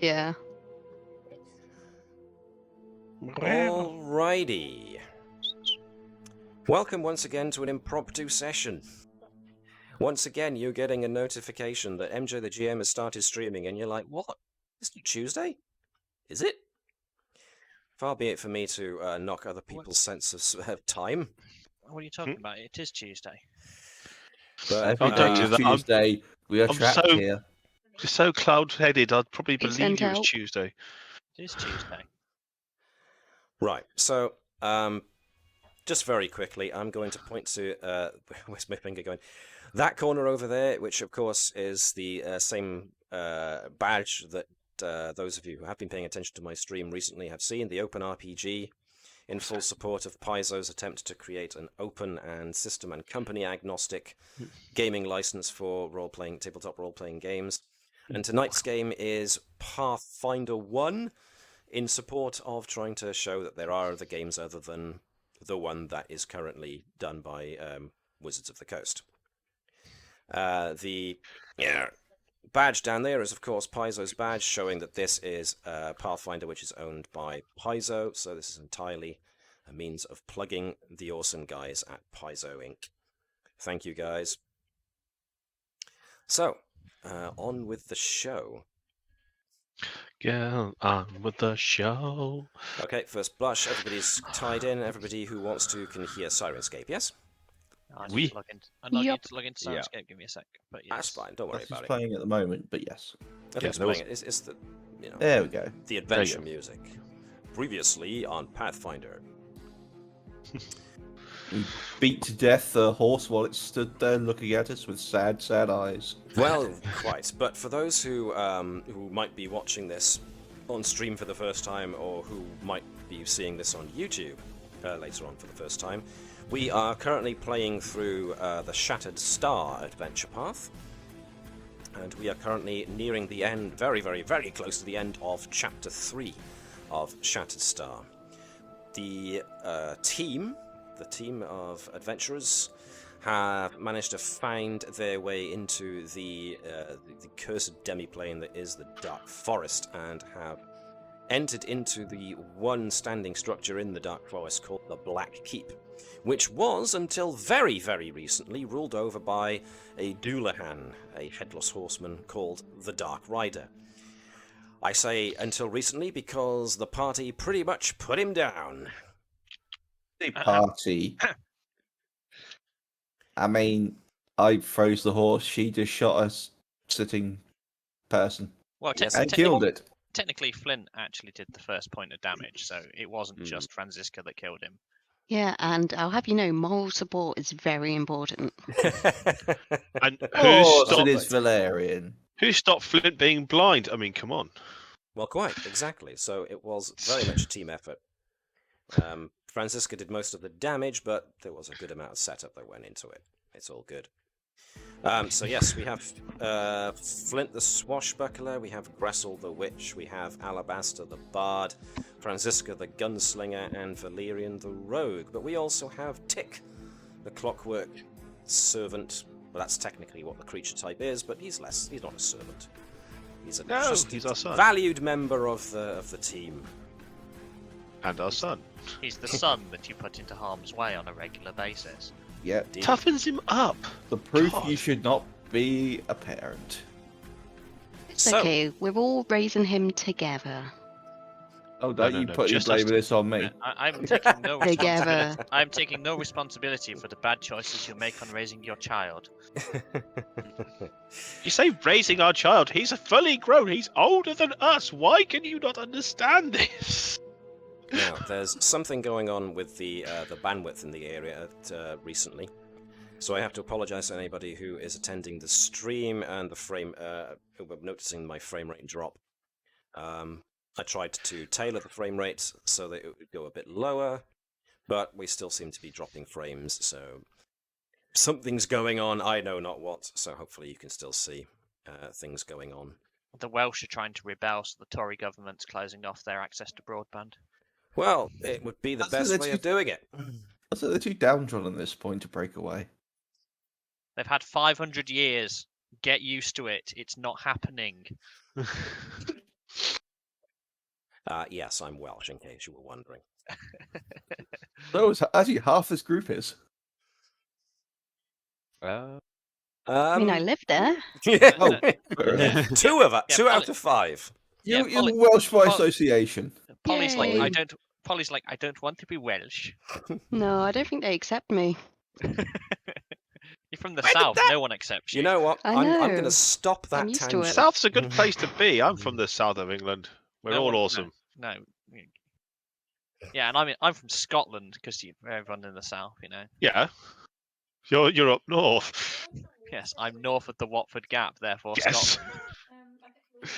Yeah. Alrighty. Welcome once again to an impromptu session. Once again, you're getting a notification that MJ the GM has started streaming, and you're like, what? It's Tuesday? Is it? Far be it for me to knock other people's sense of time. What are you talking about? It is Tuesday. But Every day is Tuesday. We are trapped here. You're so cloud-headed, I'd probably It's believe you sent was out. Tuesday. It is Tuesday. Right, so, just very quickly, I'm going to point to, where's my finger going? That corner over there, which of course is the same badge that those of you who have been paying attention to my stream recently have seen, the Open RPG, in full support of Paizo's attempt to create an open and system and company agnostic gaming license for role-playing, tabletop role-playing games. And tonight's game is Pathfinder 1, in support of trying to show that there are other games other than the one that is currently done by Wizards of the Coast. The badge down there is, of course, Paizo's badge, showing that this is Pathfinder, which is owned by Paizo, so this is entirely a means of plugging the awesome guys at Paizo Inc. Thank you, guys. So, on with the show. Get on with the show. Okay, first blush, everybody's tied in, everybody who wants to can hear Sirenscape, yes? I Oui. need to log in. I need to log into Sirenscape. Give me a sec. But yes. That's fine, don't worry That's about it. playing at the moment, but yes. Nothing's playing it. It's the, you know, There we go. the adventure music. Previously on Pathfinder. We beat to death the horse while it stood there looking at us with sad, sad eyes. Well, quite. But for those who might be watching this on stream for the first time, or who might be seeing this on YouTube later on for the first time, we are currently playing through the Shattered Star adventure path, and we are currently nearing the end, very, very, very close to the end of Chapter 3 of Shattered Star. The team of adventurers have managed to find their way into the cursed demiplane that is the Dark Forest, and have entered into the one standing structure in the Dark Forest called the Black Keep, which was, until very, very recently, ruled over by a Doulahan, a headless horseman called the Dark Rider. I say until recently because the party pretty much put him down. The party. I mean, I froze the horse. She just shot a sitting person Well, and killed it. technically, Flint actually did the first point of damage, so it wasn't just Franziska that killed him. Yeah, and I'll have you know, moral support is very important. And It is Valerian. who stopped Flint being blind? I mean, come on. Well, quite, exactly. So it was very much a team effort. Franziska did most of the damage, but there was a good amount of setup that went into it. It's all good. So yes, we have Flint the Swashbuckler, we have Gressel the Witch, we have Alabaster the Bard, Franziska the Gunslinger, and Valerian the Rogue. But we also have Tick, the Clockwork Servant. Well, that's technically what the creature type is, but he's not a servant. He's He's our son. valued member of the team. And our son. He's the son that you put into harm's way on a regular basis. Yeah. Toughens him up. The proof God. you should not be a parent. It's So- okay, we're all raising him together. Oh, don't no, you no, put your just blame us of this on me. I'm taking no Together. responsibility. I'm taking no responsibility for the bad choices you make on raising your child. You say raising our child. He's fully grown. He's older than us. Why can you not understand this? Now, there's something going on with the bandwidth in the area recently, so I have to apologize to anybody who is attending the stream and the frame, who are noticing my frame rate drop. I tried to tailor the frame rate so that it would go a bit lower, but we still seem to be dropping frames, so something's going on, I know not what, so hopefully you can still see things going on. The Welsh are trying to rebel, so the Tory government's closing off their access to broadband. Well, it would be the That's best way of doing it. I thought they're too downtrodden at this point to break away. They've had 500 years. Get used to it. It's not happening. Yes, I'm Welsh, in case you were wondering. So it's actually half this group is. I mean, I Um, live there. yeah. Oh, fair enough. Two of us, Yeah, two out of 5. Yeah, You're Polly- Welsh by Pol- association. Polly's like, Yay. Polly's like, I don't want to be Welsh. No, I don't think they accept me. You're from the Where did south. that- No one accepts you. You know what? I I'm going know. to stop that I'm used to tangent. it. South's a good place to be. I'm from the south of England. We're No all one- no. awesome. No. Yeah, and I'm from Scotland because everyone in the south, you know. Yeah. You're up north. Yes, I'm north of the Watford Gap, therefore Yes. Scotland.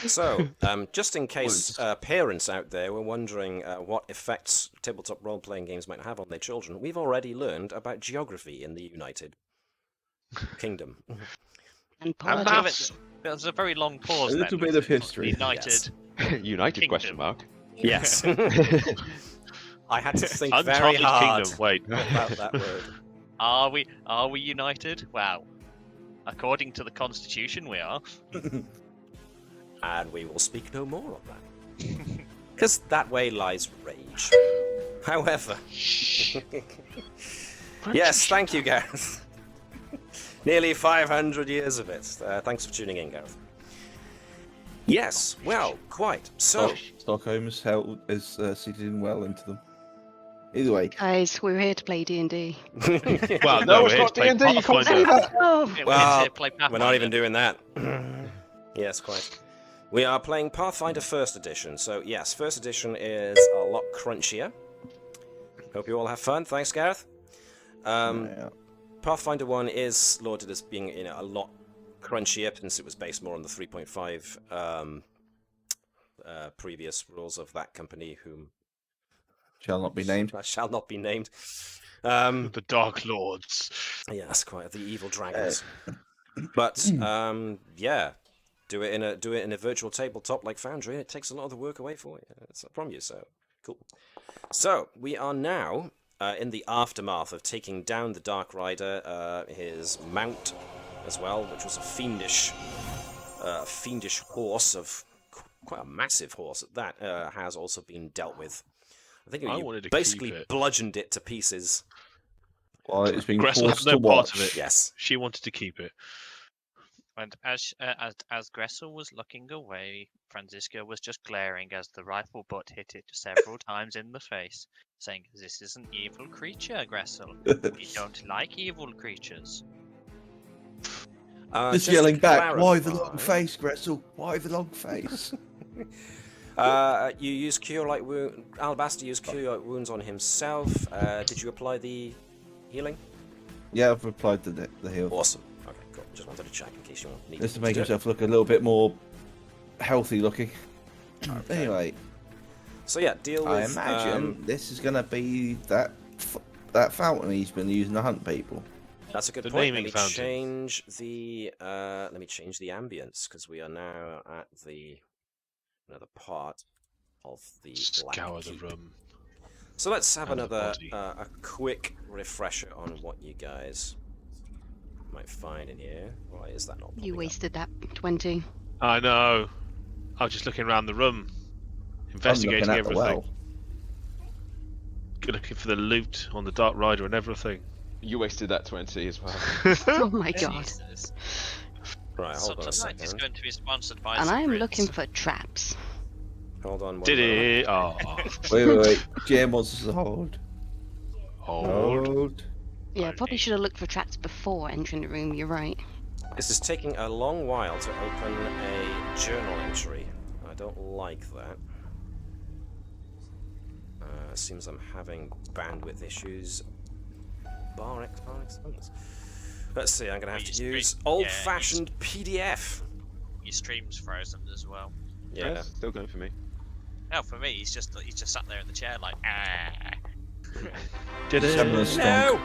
So, just in case parents out there were wondering what effects tabletop role-playing games might have on their children, we've already learned about geography in the United Kingdom. And And politics. maths. There's a very long pause. A little then bit of history. United. United Kingdom. question mark. Yes. I had to think very Untitled hard Kingdom. Wait. about that word. Are we united? Wow. According to the Constitution, we are. And we will speak no more of that. Because that way lies rage. However... yes, thank you, Gareth. Nearly 500 years of it. Thanks for tuning in, Gareth. Yes, well, quite. So, Stockholm is seated well into them. Either way, Guys, we're here to play D&D. Well, No, no, it's it's not play D&D, you can't say Pathfinder. that. Oh, We're Well, here to play we're not Pathfinder. even doing that. Yes, quite. We are playing Pathfinder First Edition. So, yes, First Edition is a lot crunchier. Hope you all have fun. Thanks, Gareth. yeah. Pathfinder 1 is lauded as being a lot crunchier since it was based more on the 3.5 previous rules of that company, whom Shall not be named. shall not be named. The Dark Lords. Yes, quite the evil dragons. But yeah, do it in a virtual tabletop like Foundry, and it takes a lot of the work away from you. So cool. So we are now in the aftermath of taking down the Dark Rider, his mount as well, which was a fiendish horse of quite a massive horse at that. Has also been dealt with. I think I you wanted to basically keep it. bludgeoned it to pieces. Well, it's been Gressel forced had to no part watch. of it. Yes. She wanted to keep it. And as Gressel was looking away, Franziska was just glaring as the rifle butt hit it several times in the face, saying, "This is an evil creature, Gressel. We don't like evil creatures." Just to yelling back, why the clarify, long face, Gressel? Why the long face? You use cure light wound. Alabaster used cure light wounds on himself. Did you apply the healing? Yeah, I've replied to the heal. Awesome. Okay, cool. Just wanted to check in case you need Just to make do it. himself look a little bit more healthy looking. Anyway, So yeah, deal with. I imagine this is going to be that fountain he's been using to hunt people. That's a good The point. naming Let me fountain. change the ambience because we are now at another part of the Black Scour the Keep. room. So let's have And the another body. a quick refresher on what you guys might find in here. Why is that not? you popping up? wasted that 20. I know. I was just looking around the room, I'm investigating looking at the everything, well. looking for the loot on the Dark Rider and everything. You wasted that 20 as well. Oh my god. Jesus. Right, So hold on a tonight is second. going to be sponsored by. And I am Spritz. looking for traps. Hold on. one Did moment. it? Oh, Wait. Jam wants us to hold. hold. Yeah, Okay. probably should have looked for traps before entering the room, you're right. This is taking a long while to open a journal entry. I don't like that. Seems I'm having bandwidth issues. Bar X. Let's see, I'm going to have You to use stream- old-fashioned PDF. Your stream's frozen as well. Yeah. Yes, still going for me. No, for me, he's just sat there in the chair like. Ah. Did Just having a it? stonk. No!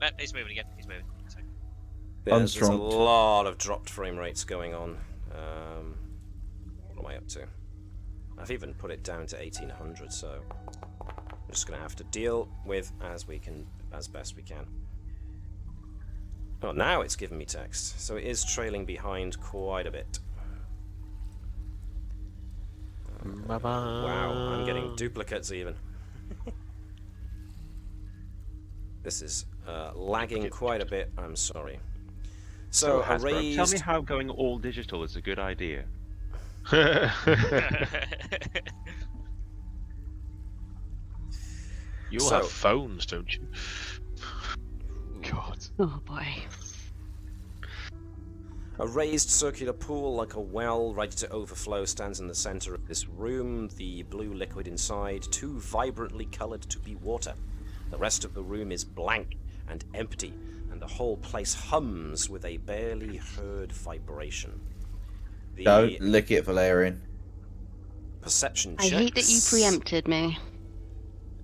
No, he's moving again. He's moving. So, There's a Unstrong. lot of dropped frame rates going on. What am I up to? I've even put it down to 1800, so I'm just going to have to deal with as best we can. Oh, now it's giving me text, so it is trailing behind quite a bit. Wow, I'm getting duplicates even. This is lagging quite a bit. I'm sorry. So a Hasbro, tell me raised. how going all digital is a good idea. You all So- have phones, don't you? God. Oh boy. A raised circular pool like a well ready to overflow stands in the center of this room, the blue liquid inside too vibrantly colored to be water. The rest of the room is blank and empty, and the whole place hums with a barely heard vibration. The Don't lick it, Valerian. perception I hate that you checks- preempted me.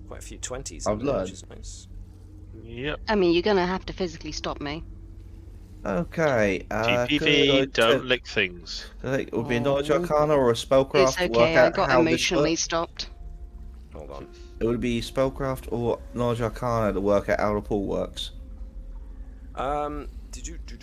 Quite a few 20s I've in there, learned. which is nice. Yep. I mean, you're gonna have to physically stop me. Okay. TPV, don't lick things. It would be a knowledge Oh. arcana or a spellcraft It's to work okay, I out got how this emotionally works. stopped. Hold on. It would be spellcraft or knowledge arcana to work out how the pool works. Did you do?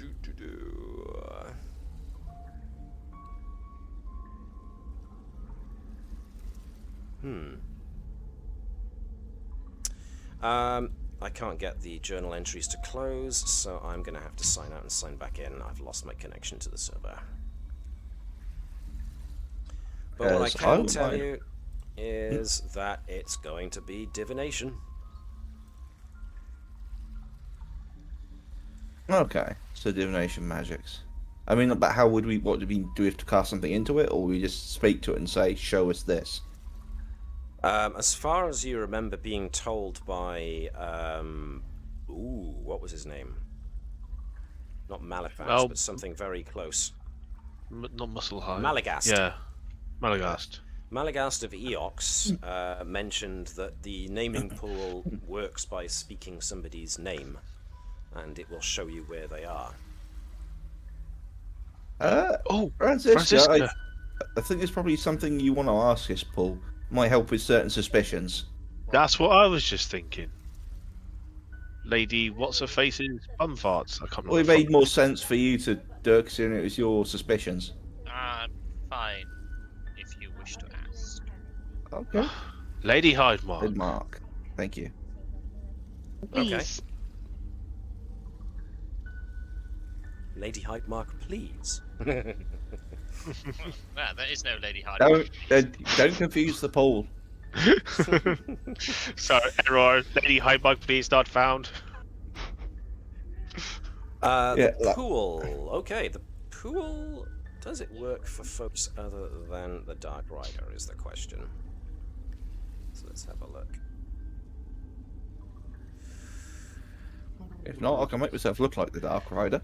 I can't get the journal entries to close, so I'm going to have to sign out and sign back in. I've lost my connection to the server. But what I Yes, I can wouldn't tell mind. you is that it's going to be divination. Okay, so divination magics. I mean, but how would we? What do we have to cast something into it, or we just speak to it and say, "Show us this"? As far as you remember being told by, what was his name? Not Malefast, Well- but something very close. Not muscle high. Malagast. Yeah. Malagast. Malagast of Eox mentioned that the naming pool works by speaking somebody's name, and it will show you where they are. Oh, Francisca, Francisca. I think there's probably something you want to ask us, Paul. Might help with certain suspicions. That's what I was just thinking. Lady, what's her face's bum farts? I can't Well, it remember. made more sense for you to do it, considering it was your suspicions. Fine, if you wish to ask. Okay. Lady Hydemark. Good mark. Thank you. Please. Lady Hydemark, please. There is no Lady Hyde. Don't confuse the pool. So, error. Lady Hydemark, please not found. The like- pool. Okay, the pool. Does it work for folks other than the Dark Rider? Is the question. So let's have a look. If not, I can make myself look like the Dark Rider.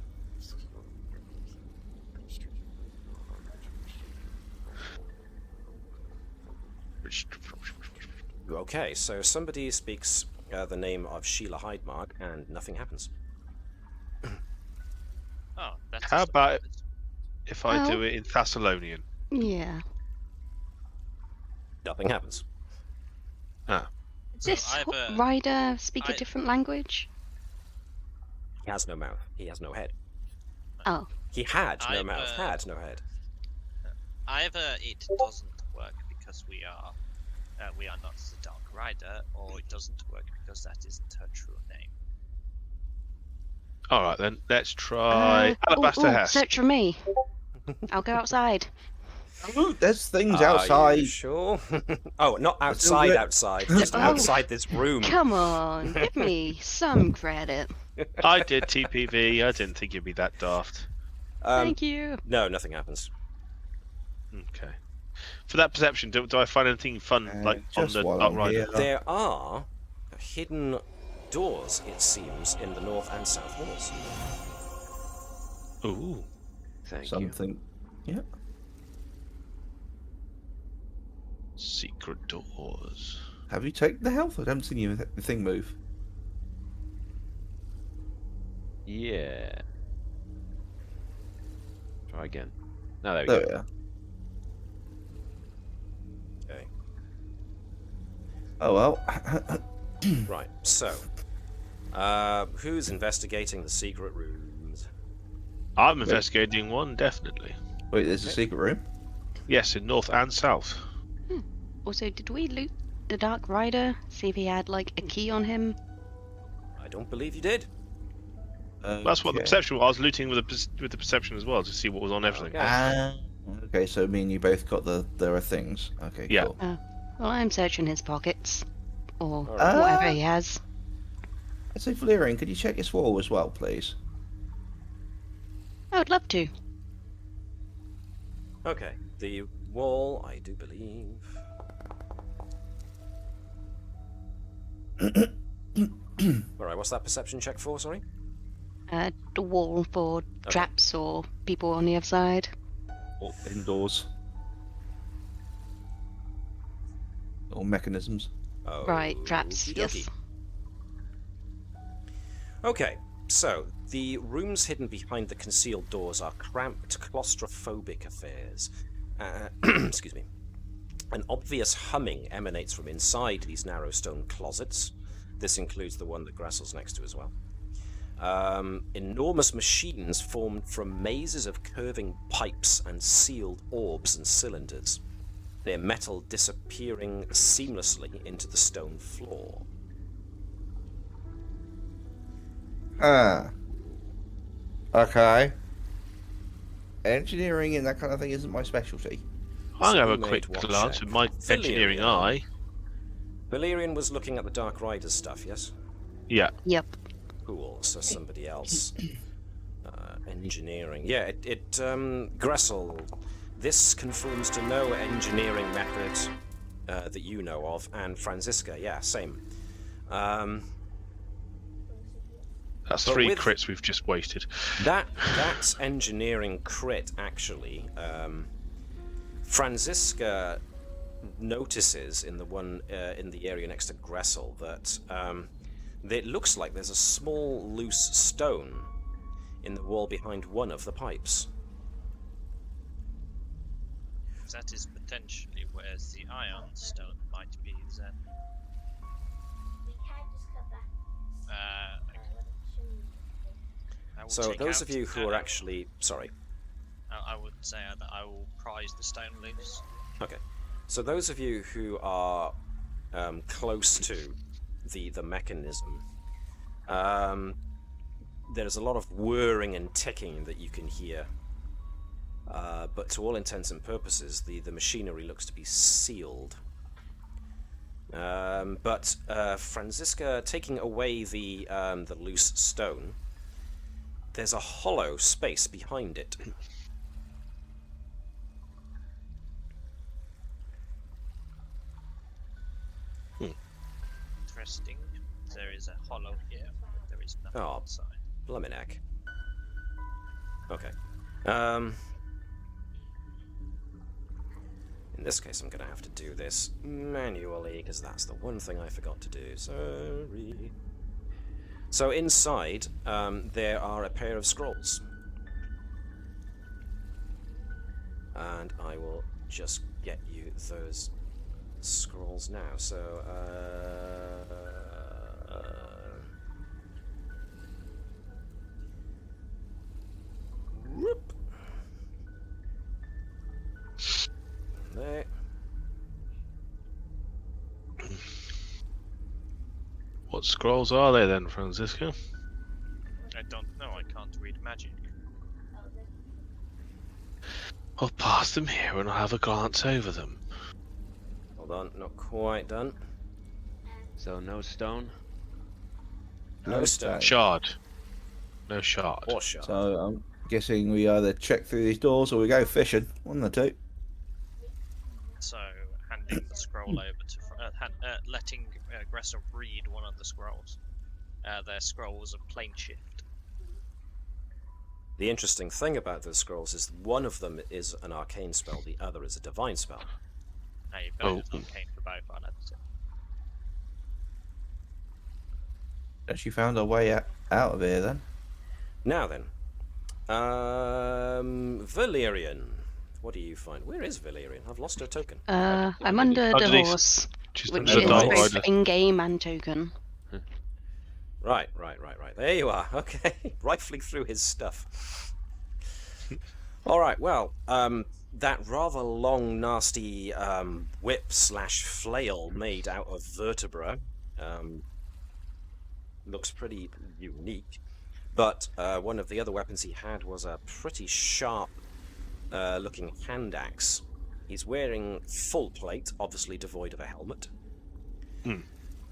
Okay, so somebody speaks the name of Sheila Hydemark, and nothing happens. Oh, that's How just- about if I Well- do it in Thessalonian? Yeah. Nothing happens. Does this I've, rider speak a I- different language? He has no mouth. He has no head. Oh. He had no I've, mouth. Had no head. Either it doesn't work because we are not the Dark Rider, or it doesn't work because that isn't her true name. All right, then let's try Alabaster Hess. Search for me. I'll go outside. Ooh, there's things Are outside. you sure? Oh, not still outside. good. Outside. Just Oh. outside this room. Come on, give me some credit. I did TPV. I didn't think you'd be that daft. Thank you. No, nothing happens. Okay. For that perception, do I find anything fun like on just the while Dark I'm Rider? here. There are hidden doors, it seems, in the north and south walls. Ooh. Thank you. Something. Yeah. Secret doors. Have you taken the health? I haven't seen you the thing move. Yeah. Try again. No, there we There go. we are. Okay. Oh well. Right. So, who's investigating the secret rooms? I'm investigating one, definitely. Wait, there's a secret room. Yes, in north and south. Also, did we loot the Dark Rider? See if he had, like, a key on him? I don't believe you did. That's what the Okay. perception was. I was looting with the perception as well to see what was on everything. Okay. Okay, so me and you both got there are things. Okay, Yeah. cool. Well, I'm searching his pockets. Or Alright. whatever he has. I'd say, Valerian, could you check his wall as well, please? I would love to. Okay, the wall, I do believe. Alright, what's that perception check for, sorry? The wall for traps or people on the other side. Or indoors. Or mechanisms. Oh, Right, traps, yes. Okay, so the rooms hidden behind the concealed doors are cramped, claustrophobic affairs. Excuse me. An obvious humming emanates from inside these narrow stone closets. This includes the one that Grassel's next to as well. Enormous machines formed from mazes of curving pipes and sealed orbs and cylinders, their metal disappearing seamlessly into the stone floor. Okay. Engineering and that kind of thing isn't my specialty. I'm gonna have a You quick made one glance check. with my engineering eye. Valerian was looking at the Dark Riders stuff, yes? Yeah. Yep. Cool, so somebody else. Engineering. Yeah, Gressel, this conforms to no engineering method that you know of, and Franziska, yeah, same. That's But 3 with- crits we've just wasted. That's engineering crit, actually. Franziska notices in the one in the area next to Gressel that it looks like there's a small loose stone in the wall behind one of the pipes. That is potentially where the ion stone might be then. I will So take those out, of you who are actually sorry. I would say that I will prise the stone loose. Okay. So those of you who are close to the mechanism, there's a lot of whirring and ticking that you can hear. But to all intents and purposes, the machinery looks to be sealed. But Franziska, taking away the loose stone, there's a hollow space behind it. Interesting. There is a hollow here, but there is nothing Oh. inside. Bluminac. Okay. In this case, I'm going to have to do this manually, because that's the one thing I forgot to do. Sorry. So inside, there are a pair of scrolls. And I will just get you those scrolls now. So, whoop. There. What scrolls are they then, Franziska? I don't know, I can't read magic. I'll pass them here and I'll have a glance over them. Hold on, not quite done. So no stone? No stone. Shard. No shard. Or shard. So I'm guessing we either check through these doors or we go fishing. One of the two. So, handing the scroll over to letting Gressel read one of the scrolls. Their scrolls of plane shift. The interesting thing about those scrolls is one of them is an arcane spell, the other is a divine spell. Now you've got arcane for both, I'll have to. Actually found our way out of here then. Now then, Valerian. What do you find? Where is Valerian? I've lost her token. I'm under the Underneath- horse, Just which under is the Dark both Rider. in-game and token. Right. There you are. Okay. Rifling through his stuff. All right. Well, that rather long, nasty whip/flail made out of vertebra looks pretty unique. But one of the other weapons he had was a pretty sharp looking hand axe. He's wearing full plate, obviously devoid of a helmet.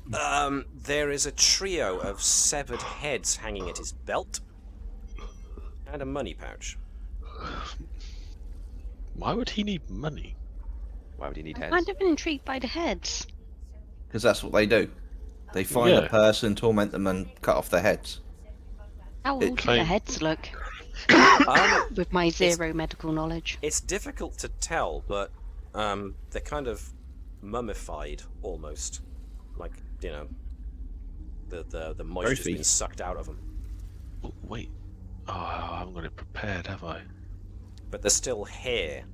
There is a trio of severed heads hanging at his belt, and a money pouch. Why would he need money? Why would he need I'm heads? kind of intrigued by the heads. Because that's what they do. They find Yeah. a person, torment them, and cut off their heads. How old do the claim- heads look? With my zero medical knowledge. It's difficult to tell, but they're kind of mummified almost, like the moisture's Trophy. been sucked out of them. Oh, wait. Oh, I haven't got it prepared, have I? But there's still hair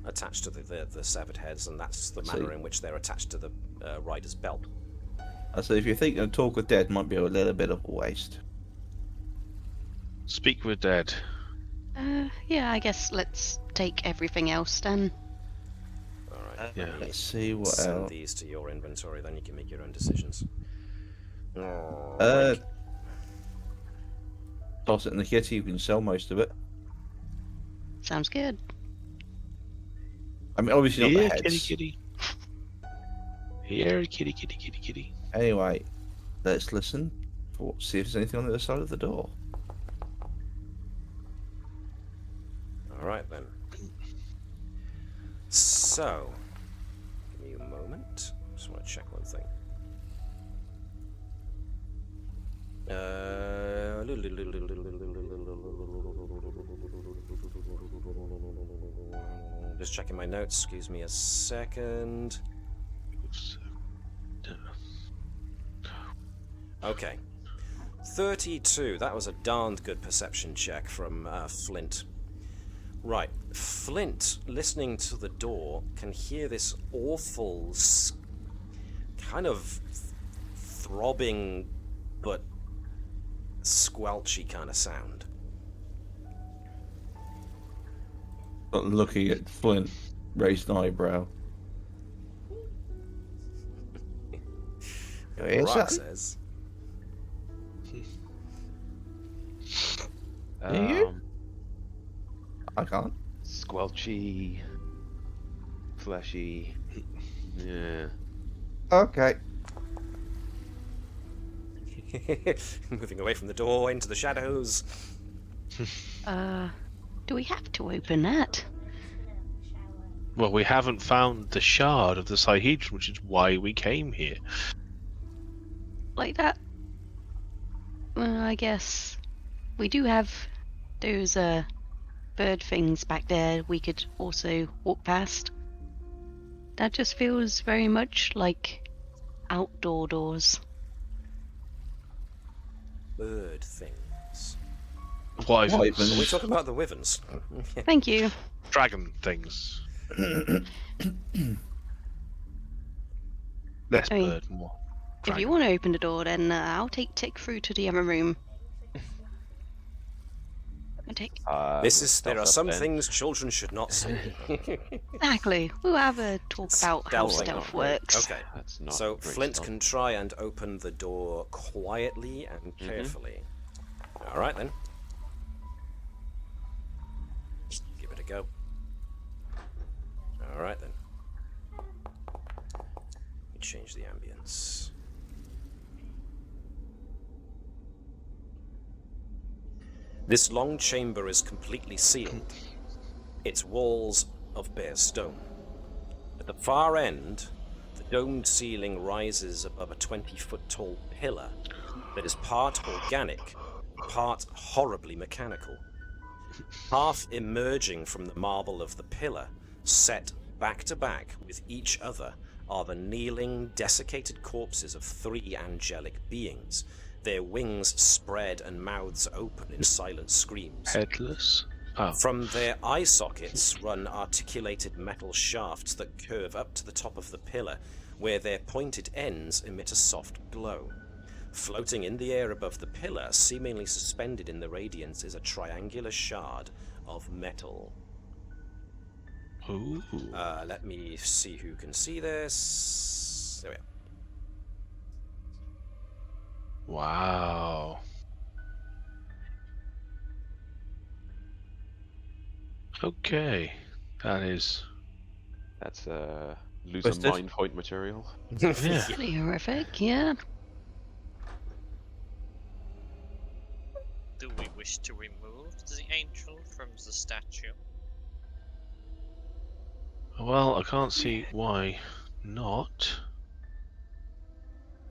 attached to the severed heads, and that's the manner in which they're attached to the rider's belt. So if you're thinking a talk with dead might be a little bit of a waste. Speak with dead. Yeah, I guess let's take everything else then. All right. Yeah. let me Let's see what send else. these to your inventory, then you can make your own decisions. Toss it in the kitty, you can sell most of it. Sounds good. I mean, obviously not Here, the heads. kitty, kitty. Here, kitty, kitty, kitty, kitty. Anyway, let's listen. See if there's anything on the other side of the door. All right then. So, give me a moment. Just want to check one thing. Just checking my notes. Excuse me a second. Okay. 32. That was a darned good perception check from Flint. Right. Flint, listening to the door, can hear this awful, kind of throbbing, but squelchy kind of sound. But looking at Flint, raised an eyebrow. Is Rock that? says. you? I can't. Squelchy, fleshy. Yeah. Okay. Moving away from the door into the shadows. Do we have to open that? Well, we haven't found the shard of the Sihedron, which is why we came here. Like that? Well, I guess we do have those bird things back there we could also walk past. That just feels very much like outdoor doors. Bird things. Wyverns. Wyverns. Are we talking about the wyverns? Thank you. Dragon things. Less I mean, bird, more If dragon. you want to open the door, then I'll take Tick through to the other room. Tick. There are some then. things children should not see. Exactly. We'll have a talk about how Stealthing. stealth works. Okay. That's not So very Flint stealth. can try and open the door quietly and carefully. All right then. Just give it a go. All right then. Let me change the ambience. This long chamber is completely sealed. Its walls of bare stone. At the far end, the domed ceiling rises above a 20-foot-tall pillar that is part organic, part horribly mechanical. Half emerging from the marble of the pillar, set back to back with each other, are the kneeling, desiccated corpses of 3 angelic beings, their wings spread and mouths open in silent screams. Headless. Oh. From their eye sockets run articulated metal shafts that curve up to the top of the pillar, where their pointed ends emit a soft glow. Floating in the air above the pillar, seemingly suspended in the radiance, is a triangular shard of metal. Ooh. Let me see who can see this. There we are. Wow. Okay. That's loser Twisted. mind point material. yeah. Pretty horrific, yeah. Do we wish to remove the angel from the statue? Well, I can't see why not.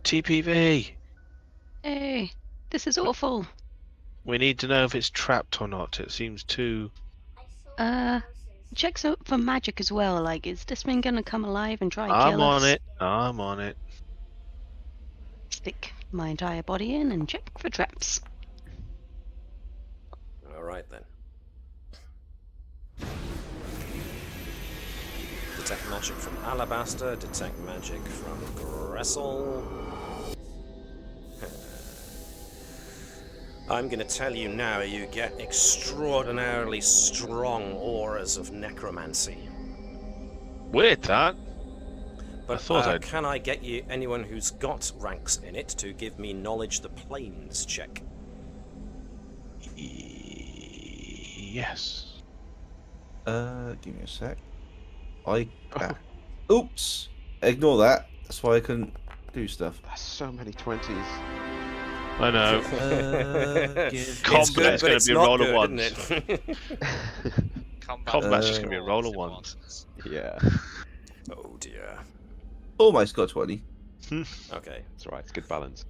TPV. Hey, this is awful. We need to know if it's trapped or not. It seems too. Check for magic as well. Like, is this thing gonna come alive and try and I'm kill on us? it. I'm on it. Stick my entire body in and check for traps. All right then. Detect magic from Alabaster. Detect magic from Gressel. I'm going to tell you now, you get extraordinarily strong auras of necromancy. Weird that. But thought I'd- can I get you anyone who's got ranks in it to give me knowledge the planes check? Yes. Give me a sec. Oops. Ignore that. That's why I couldn't do stuff. That's so many 20s. I know. It's Combat's good, but gonna it's be a not roll of good, ones. isn't it? Combat's just gonna be a roll of in ones. Yeah, Oh dear. Almost got 20. Okay. that's right. It's good balance.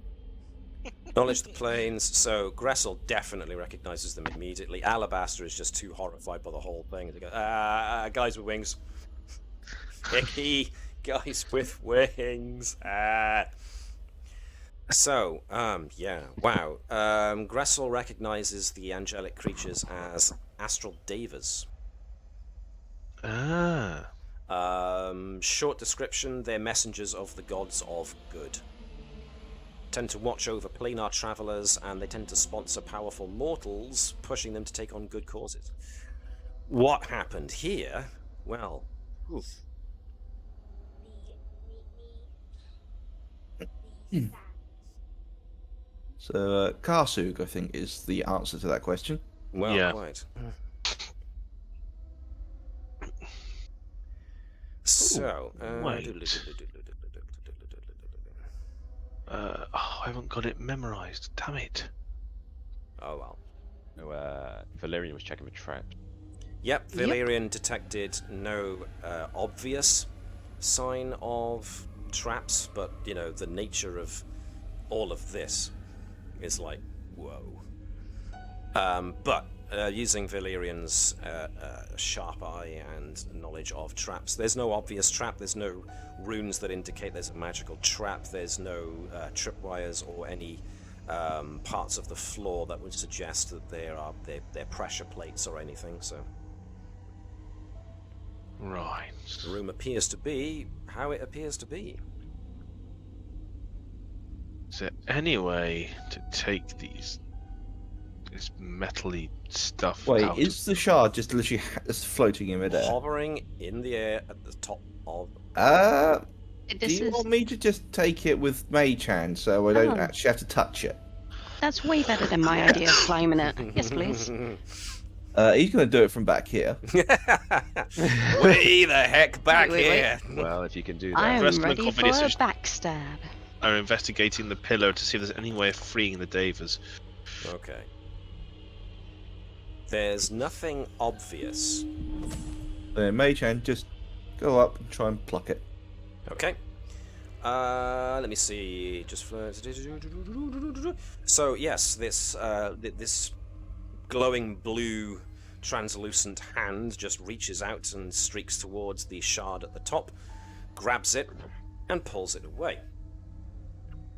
Knowledge the planes. So Gressel definitely recognizes them immediately. Alabaster is just too horrified by the whole thing. They go, guys with wings. Icky. Guys with wings. So, yeah, wow. Gressel recognizes the angelic creatures as astral devas. Ah. Short description, they're messengers of the gods of good. Tend to watch over planar travelers, and they tend to sponsor powerful mortals, pushing them to take on good causes. What happened here? Well, oof. So, Karsug, I think, is the answer to that question. Well, Yeah. quite. So, wait. I haven't got it memorized. Damn it. Oh well. No, Valerian was checking for traps. Yep, Valyrian detected no obvious sign of traps, but, you know, the nature of all of this is like, whoa. But using Valyrian's sharp eye and knowledge of traps, there's no obvious trap, there's no runes that indicate there's a magical trap, there's no tripwires or any parts of the floor that would suggest that they're pressure plates or anything, so... Right. The room appears to be how it appears to be. Is there any way to take this metally stuff Wait, out is the shard just literally just floating in midair? Hovering in the air at the top of... Do This you is want me to just take it with Mage Hand so I don't Oh. actually have to touch it? that's way better than my idea of climbing it. Yes, please. He's going to do it from back here. Way the heck back Wait. here! Well, if you can do I that. am Rest of the ready for company a is- backstab. I'm investigating the pillar to see if there's any way of freeing the Davers. Okay. There's nothing obvious. Mage Hand, just go up and try and pluck it. Okay. Let me see. Just so yes, this glowing blue translucent hand just reaches out and streaks towards the shard at the top, grabs it, and pulls it away.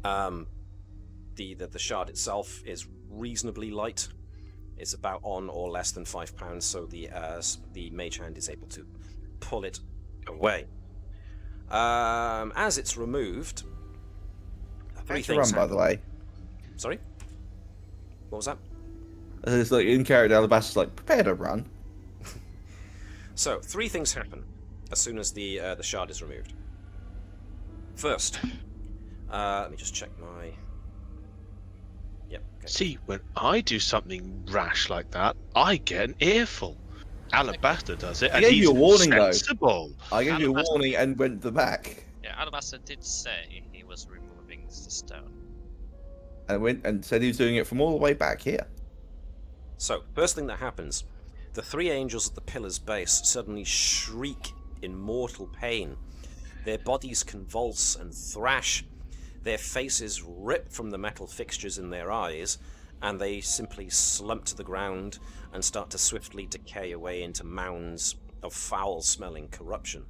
The shard itself is reasonably light. It's about on or less than 5 pounds, so the mage hand is able to pull it away. As it's removed, three Thanks for things run, by the way. Sorry? What was that? It's like in character, Alabaster's like, prepare to run. So, 3 things happen as soon as the shard is removed. First, let me just check my... Yep, okay. See, when I do something rash like that, I get an earful. Alabaster does it, I and gave he's you a warning, though. sensible. I gave you a Alabaster. warning and went the back. Yeah, Alabaster did say he was removing the stone. And went and said he was doing it from all the way back here. So, first thing that happens, the 3 angels at the pillar's base suddenly shriek in mortal pain. Their bodies convulse and thrash, their faces rip from the metal fixtures in their eyes, and they simply slump to the ground and start to swiftly decay away into mounds of foul-smelling corruption.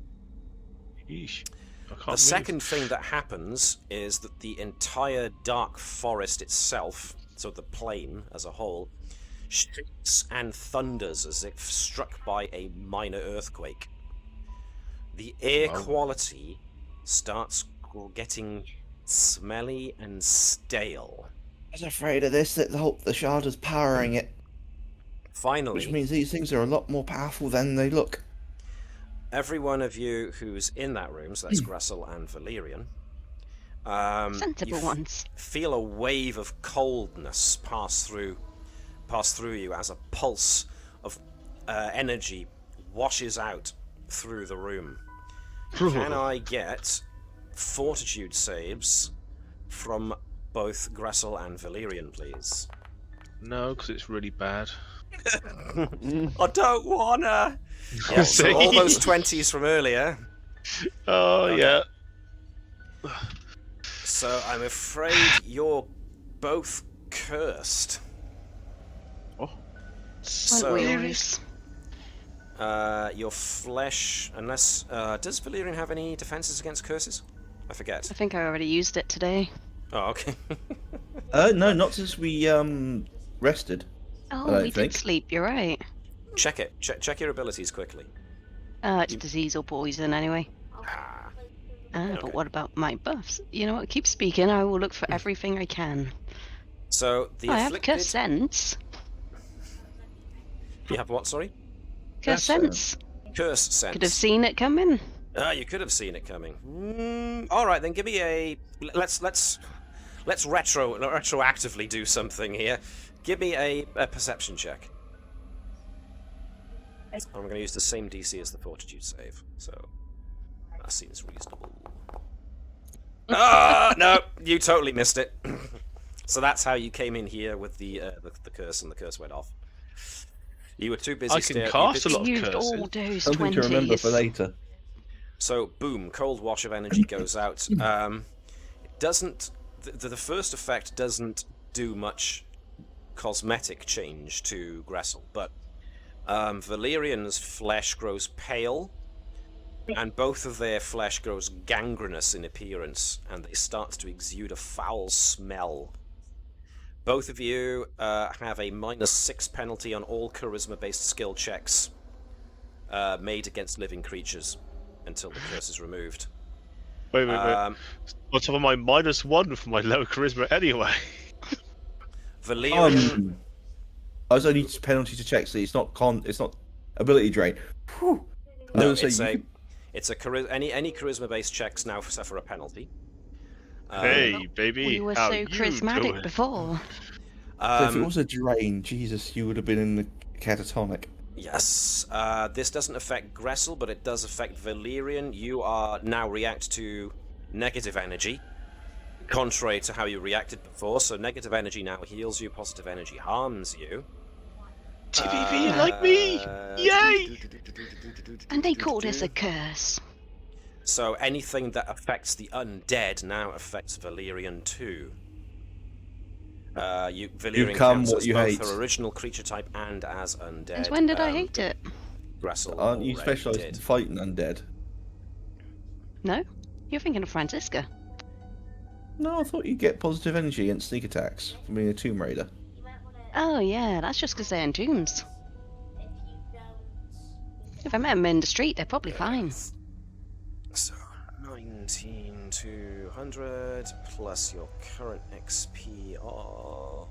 Yeesh. I can't The move. second thing that happens is that the entire dark forest itself, so the plain as a whole, shakes and thunders as if struck by a minor earthquake. The air Wow. quality starts getting smelly and stale. I was afraid of this, that the shard is powering it. Finally, Which means these things are a lot more powerful than they look. every one of you who's in that room, so that's Gressel and Valerian, Sensible you ones. feel a wave of coldness pass through you as a pulse of energy washes out through the room. Can I get fortitude saves from both Gressel and Valerian, please? No, because it's really bad. I don't wanna. Yeah, so all those 20s from earlier. Oh, Okay. yeah. So I'm afraid you're both cursed. Oh. So we always? your flesh, unless does Valerian have any defenses against curses? I forget. I think I already used it today. Oh, okay. No, not since we rested. Oh, don't we did think. sleep, you're right. Check it. Check your abilities quickly. It's disease or poison anyway. Ah. But Okay. what about my buffs? You know what, keep speaking, I will look for everything I can. So the I have afflicted. curse sense. You have what? Sorry. Curse Curse sense. Curse sense. Could have seen it coming. You could have seen it coming. All right, then give me a. Let's retroactively do something here. Give me a perception check. I'm going to use the same DC as the fortitude save, so that seems reasonable. No, you totally missed it. So that's how you came in here with the curse, and the curse went off. You were too busy. I can cast a lot of Used curses. all those Something to remember for 20s. later. So, boom, cold wash of energy goes out. It doesn't. The first effect doesn't do much cosmetic change to Gressel, but Valerian's flesh grows pale, and both of their flesh grows gangrenous in appearance, and they start to exude a foul smell. Both of you have a -6 penalty on all charisma-based skill checks made against living creatures until the curse is removed. Wait. On top of my -1 for my low charisma anyway. Valerian. I was only penalty to check, so it's not ability drain. Whew. No, So it's you- any charisma-based checks now suffer a penalty. Hey, baby. We were how so you charismatic doing? before. So if it was a drain, Jesus, you would have been in the catatonic. Yes, this doesn't affect Gressel, but it does affect Valerian. You are now react to negative energy, contrary to how you reacted before. So negative energy now heals you, positive energy harms you. TVV like me! Yay! And they called us a curse. So anything that affects the undead now affects Valerian too. Valerian become counts what as you both hate. her original creature type and as undead. And when did I hate it? Gressel Aren't you already specialised in did. fighting undead? No? You're thinking of Francisca. No, I thought you'd get positive energy against sneak attacks from being a Tomb Raider. Oh yeah, that's just because they're in tombs. If I met them in the street, they're probably fine. So 19 to 100 plus your current XP of.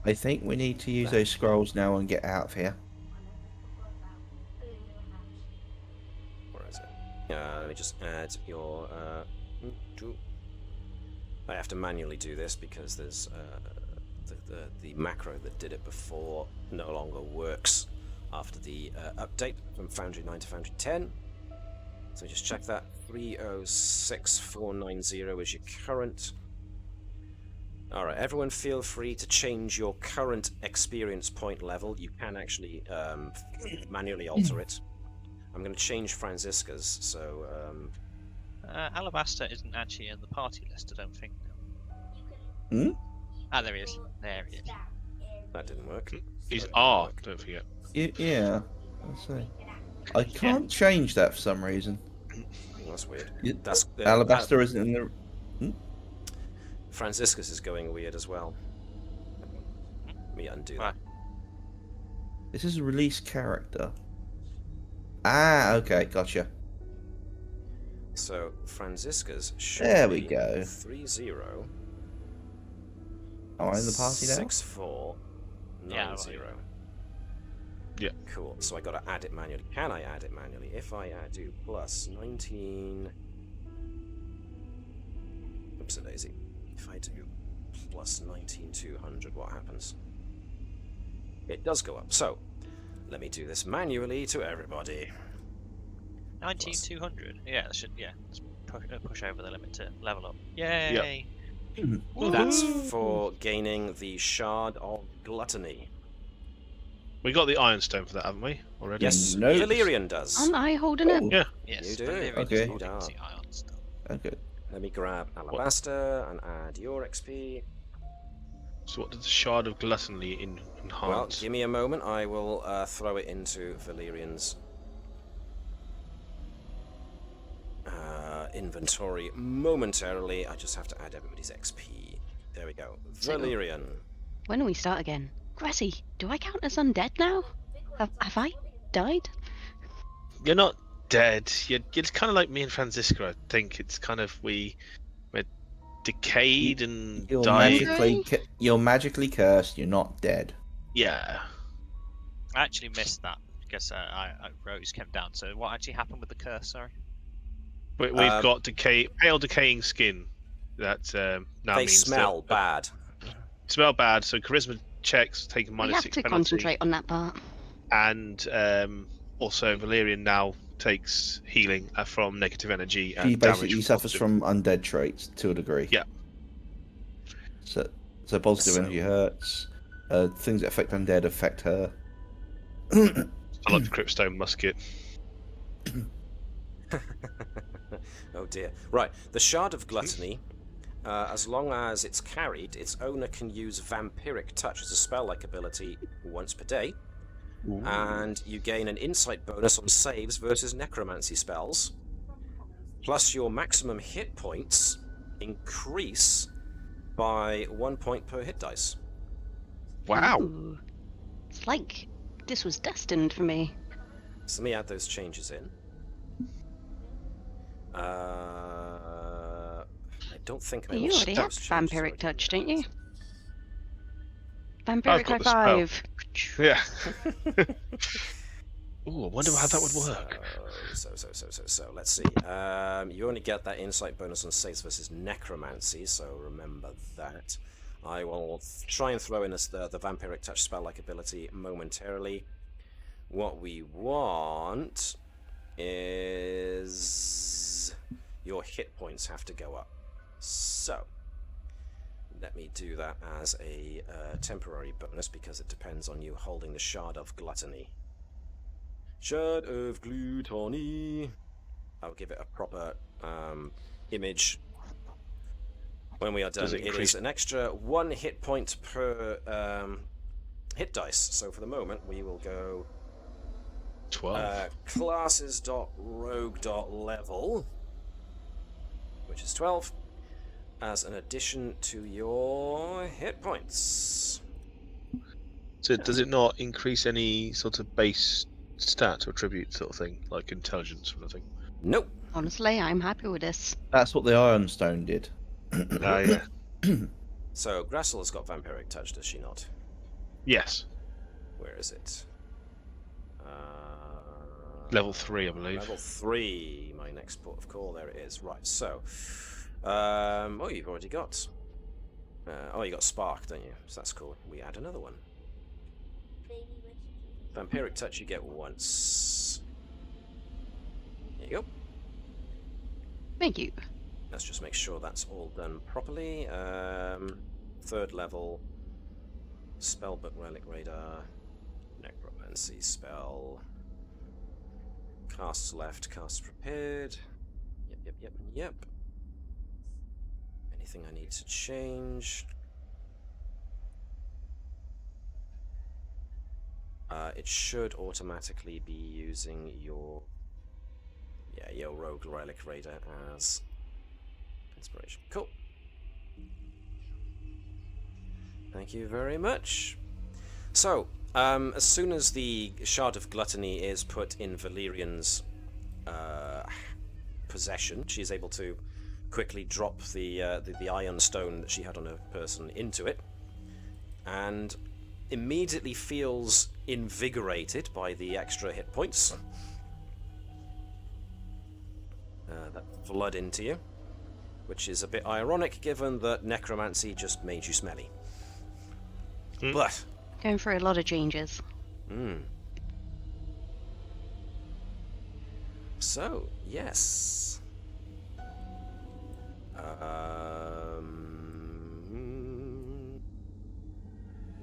I think we need to use those scrolls now and get out of here. Let me just add your. I have to manually do this because there's the macro that did it before no longer works after the update from Foundry 9 to Foundry 10. So just check that. 306490 is your current. Alright, everyone feel free to change your current experience point level. You can actually manually alter it. I'm going to change Franziska's, so... Alabaster isn't actually in the party list, I don't think. Hmm? Ah, there he is. There he is. that didn't work. He's That R, didn't work. don't forget. Yeah. Let's see. I can't change that for some reason. That's weird. That's Alabaster isn't in the. Franziskus is going weird as well. Let me undo that. This is a release character. Ah, okay, gotcha. So Franziskus should There we be go. 30. Am I in the party now? 6490. Yeah. Cool. So I got to add it manually. Can I add it manually? If I do plus 19. Oops, a daisy. If I do plus 19200, what happens? It does go up. So let me do this manually to everybody. 19200. Yeah, that should. Yeah, let's push over the limit to level up. Yay! That's for gaining the Shard of Gluttony. We got the Ironstone for that, haven't we? Already? Yes, Nope. Valerian does. Aren't I holding it? Yeah. Yes, You do. Valerian Okay. is holding the iron stone. Okay. Let me grab Alabaster and add your XP. So what does the Shard of Gluttony enhance? Well, give me a moment. I will throw it into Valerian's inventory momentarily. I just have to add everybody's XP. There we go. Valerian. When do we start again? Grassy, do I count as undead now? Have I died? You're not dead. You're kind of like me and Franziska, I think. It's kind of we're decayed and You're died. you're magically cursed. You're not dead. Yeah. I actually missed that because Rose came down. So what actually happened with the curse? Sorry. We've got pale decaying skin. That now They means smell bad. Smell bad. So charisma checks taken We -6 have to penalty. concentrate on that part. And also Valerian now takes healing from negative energy and He damage. basically from suffers positive. from undead traits to a degree. Yeah. So positive So- energy hurts. Things that affect undead affect her. I like the Cryptstone musket. Oh dear. Right, the Shard of Gluttony, as long as it's carried, its owner can use Vampiric Touch as a spell-like ability once per day, and you gain an insight bonus on saves versus necromancy spells, plus your maximum hit points increase by 1 point per hit dice. Wow. Ooh. It's like this was destined for me. So let me add those changes in. I don't think I You will already those have changes Vampiric already. Touch, don't you? I've Vampiric got High the spell. Five. Yeah. Ooh, I wonder how that would work. So let's see. You only get that insight bonus on saves versus necromancy, so remember that. I will try and throw in the Vampiric Touch spell-like ability momentarily. What we want is your hit points have to go up. So let me do that as a temporary bonus because it depends on you holding the Shard of Gluttony. Shard of Gluttony. I'll give it a proper image when we are done. Does it It increase- is an extra 1 hit point per hit dice. So for the moment, we will go 12. classes.rogue.level, which is 12, as an addition to your hit points. So does it not increase any sort of base stat or attribute sort of thing, like intelligence or anything? Nope. Honestly, I'm happy with this. That's what the Ironstone did. Ah, yeah. So Grassel has got Vampiric Touch, does she not? Yes. Where is it? Level 3, I believe. Level 3, my next port of call. There it is. Right, so. You've already got. You got Spark, don't you? So that's cool. We add another one. Vampiric Touch you get once. There you go. Thank you. Let's just make sure that's all done properly. 3rd level. Spellbook Relic Radar. Necromancy spell. Casts left, casts prepared. Yep. Anything I need to change? It should automatically be using your Rogue Relic Radar as inspiration. Cool. Thank you very much. So, as soon as the Shard of Gluttony is put in Valerian's possession, she's able to quickly drop the Iron Stone that she had on her person into it, and immediately feels invigorated by the extra hit points that flood into you, which is a bit ironic given that Necromancy just made you smelly. But Going through a lot of changes. So, yes.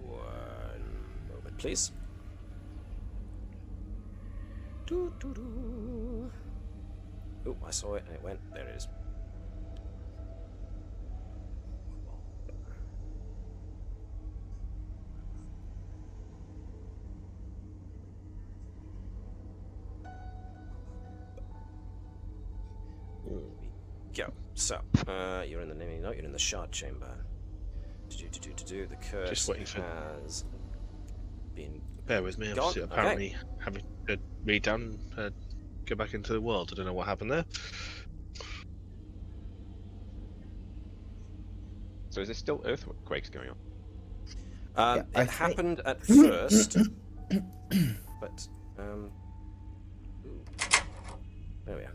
One moment, please. Oh, I saw it and it went. There it is. Go. So, you're in the you're in the shard chamber. The curse Just waiting for- has been. Bear with me. I'm Gone? just Okay. apparently having to read down, go back into the world. I don't know what happened there. So is there still earthquakes going on? It happened at first, but ooh. There we are.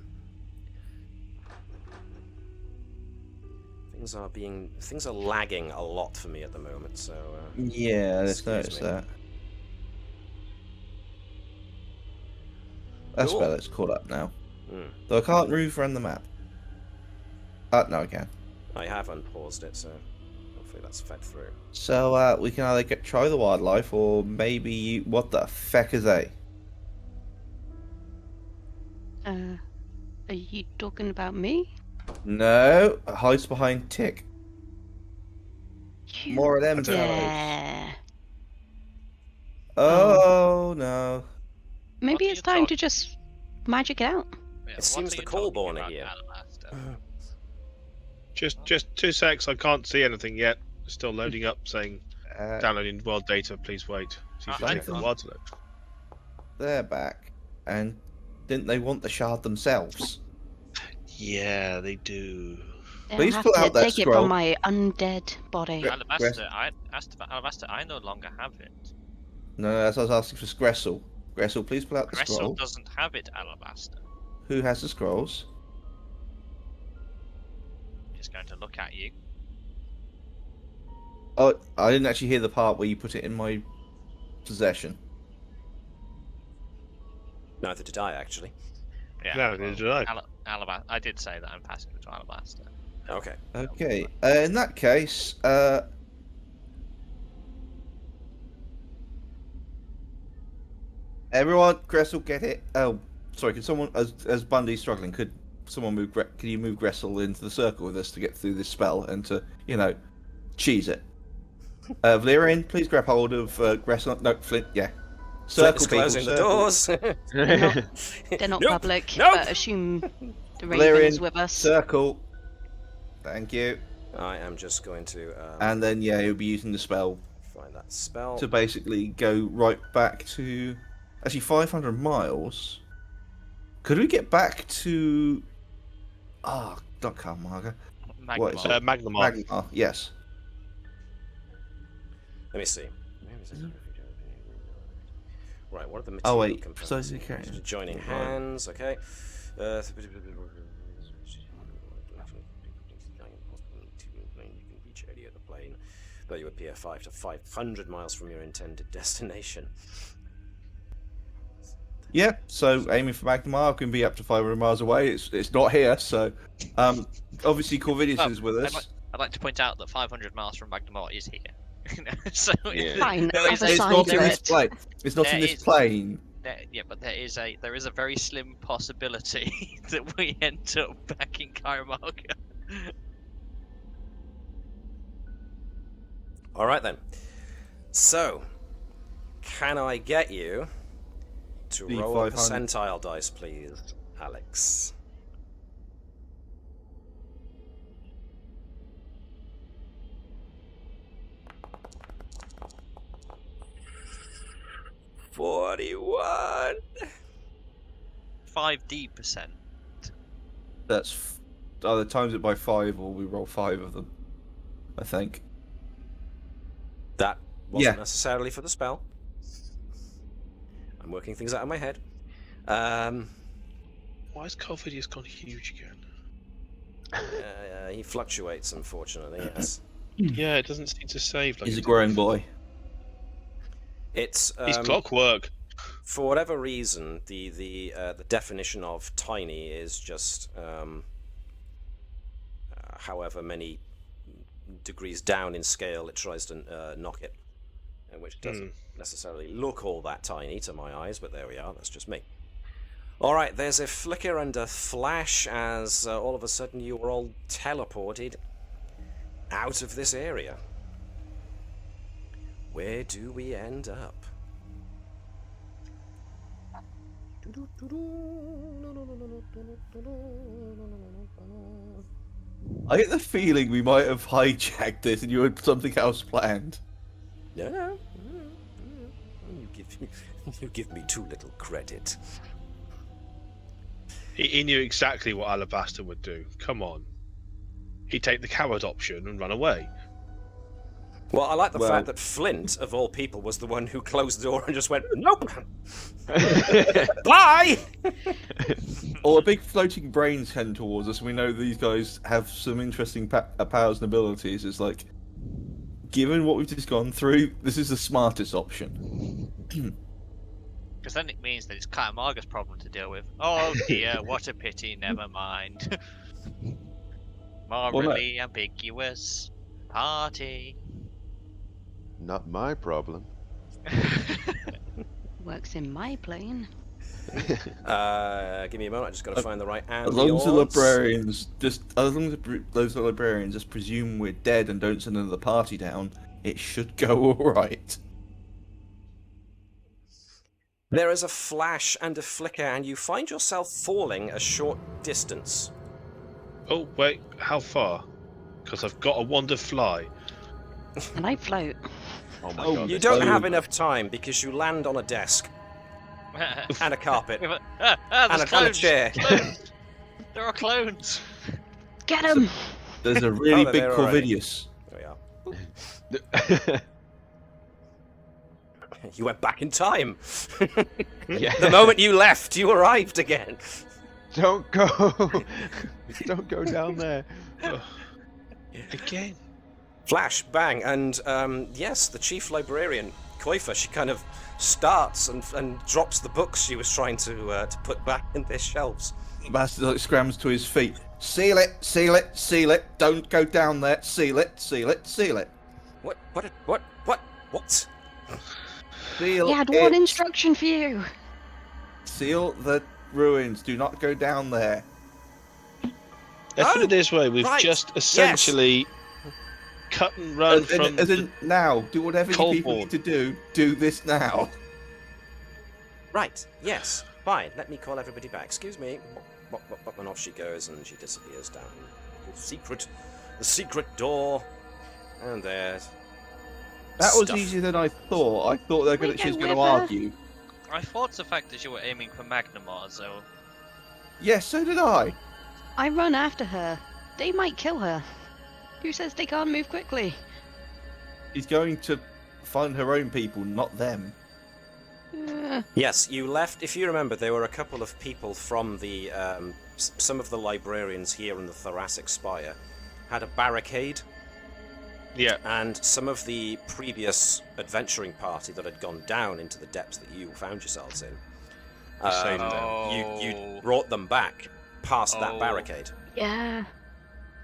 Things are lagging a lot for me at the moment. So Yeah, let's excuse notice me. that. That's Cool. better. It's caught up now. Mm. Though I can't move around the map. No, I can. I have unpaused it, so hopefully that's fed through. So we can either try the wildlife, or maybe what the feck is they? Are you talking about me? No, hides behind Tick. You More of them. don't know. fellows. Yeah. Oh no. Maybe What are it's you time to talking- just magic it out. Yeah, It seems what are the you talking Coalborn are about, here. Alabaster? Just 2 secs. I can't see anything yet. Still loading up, saying Uh, downloading world data. Please wait. See if it I takes a can't. while to load. they're back, and didn't they want the shard themselves? Yeah, they do. They'll Please have pull to out that take it scroll. from my undead body. Gra- Alabaster, I asked about Alabaster. I no longer have it. No, that's what I was asking for. Gressel. Gressel, please pull out the Gressel scroll. doesn't have it, Alabaster. Who has the scrolls? I'm just going to look at you. Oh, I didn't actually hear the part where you put it in my possession. Neither did I, actually. Yeah. No, neither did I. Alabaster. I did say that I'm passing it to Alabaster. Okay. Okay, in that case, everyone, Gressel, get it. Oh, sorry. Can someone, as Bundy's struggling, could someone move? Can you move Gressel into the circle with us to get through this spell and to, cheese it? Valerian, please grab hold of Gressel. No, Flint. Yeah. Flint is Circle people, closing the circle. doors. They're not Nope. public, Nope. but assume the Raven Valerian, is with us. Circle. Thank you. I am just going to And then he'll be using the spell find that spell. to basically go right back to actually 500 miles. Could we get back to not Kalmarga? What is Magmar. it? Magnamar. Magmar, yes. Let me see. Right, what are the Oh, material wait, components? precisely carrying. Joining Right. hands, okay. You can reach area of the plane, though you appear 5 to 500 miles from your intended destination. Yeah, so aiming for Magnemar can be up to 500 miles away. It's not here, so obviously Corvinus is with us. I'd like to point out that 500 miles from Magnemar is here. So Yeah. Fine, there is other It's side not of in this it. plane. It's not There in this is- plane. yeah, but there is a very slim possibility that we end up back in Karamarga. All right then. So, can I get you to The roll a 500. percentile dice, please, Alex? $41. 5D%. That's either times it by 5 or we roll 5 of them. I think. That wasn't Yeah. necessarily for the spell. I'm working things out in my head. Why has Corvinus gone huge again? He fluctuates, unfortunately, yes. Yeah, it doesn't seem to save. Like He's a it growing did. boy. It's He's clockwork. for whatever reason, the definition of tiny is just however many degrees down in scale it tries to knock it, and which doesn't necessarily look all that tiny to my eyes, but there we are. That's just me. All right, there's a flicker and a flash as all of a sudden you are all teleported out of this area. Where do we end up? I get the feeling we might have hijacked this and you had something else planned. No. You give me too little credit. He knew exactly what Alabaster would do. Come on. He'd take the coward option and run away. Well, I like the Well- fact that Flint, of all people, was the one who closed the door and just went, nope! Bye! Or a big floating brains heading towards us, and we know these guys have some interesting powers and abilities. It's like, given what we've just gone through, this is the smartest option. Because then it means that it's Karamarga's problem to deal with. Oh dear, what a pity, never mind. Morally ambiguous party. Not my problem. Works in my plane. Give me a moment, I just got to find the right As long as the ambience. librarians those librarians just presume we're dead and don't send another party down, it should go all right. There is a flash and a flicker, and you find yourself falling a short distance. Oh, wait, how far? Because I've got a wand of fly. And I float. Oh my Oh, god. You this don't is- have enough time because you land on a desk and a carpet There's and a clones. chair. Clones. There are clones. Get him! There's a really they're big there already. Corvidius. There we are. You went back in time. Yeah. The moment you left, you arrived again. Don't go. Don't go down there. Again. Flash, bang, and yes, the chief librarian, Koifa, she kind of starts and drops the books she was trying to put back in their shelves. The bastard like scrams to his feet. Seal it, seal it, seal it. Don't go down there. Seal it, seal it, seal it. What? Seal He had it. one instruction for you. Seal the ruins. Do not go down there. Let's put it this way, we've right, just essentially cut and run from As in now, do whatever you Cold people War. need to do. Do this now. Right, yes, fine. Let me call everybody back. Excuse me. And off she goes, and she disappears down the secret door, and there. That was stuff. easier than I thought. I thought they were gonna, We she was go going to with her. argue. I thought the fact that you were aiming for Magnemar, so Yes, so did I. I run after her. They might kill her. Who says they can't move quickly? She's going to find her own people, not them. Yes, you left. If you remember, there were a couple of people from the some of the librarians here in the Thoracic Spire had a barricade, Yeah. and some of the previous adventuring party that had gone down into the depths that you found yourselves in. Saved them. You brought them back past that Oh. barricade. Yeah.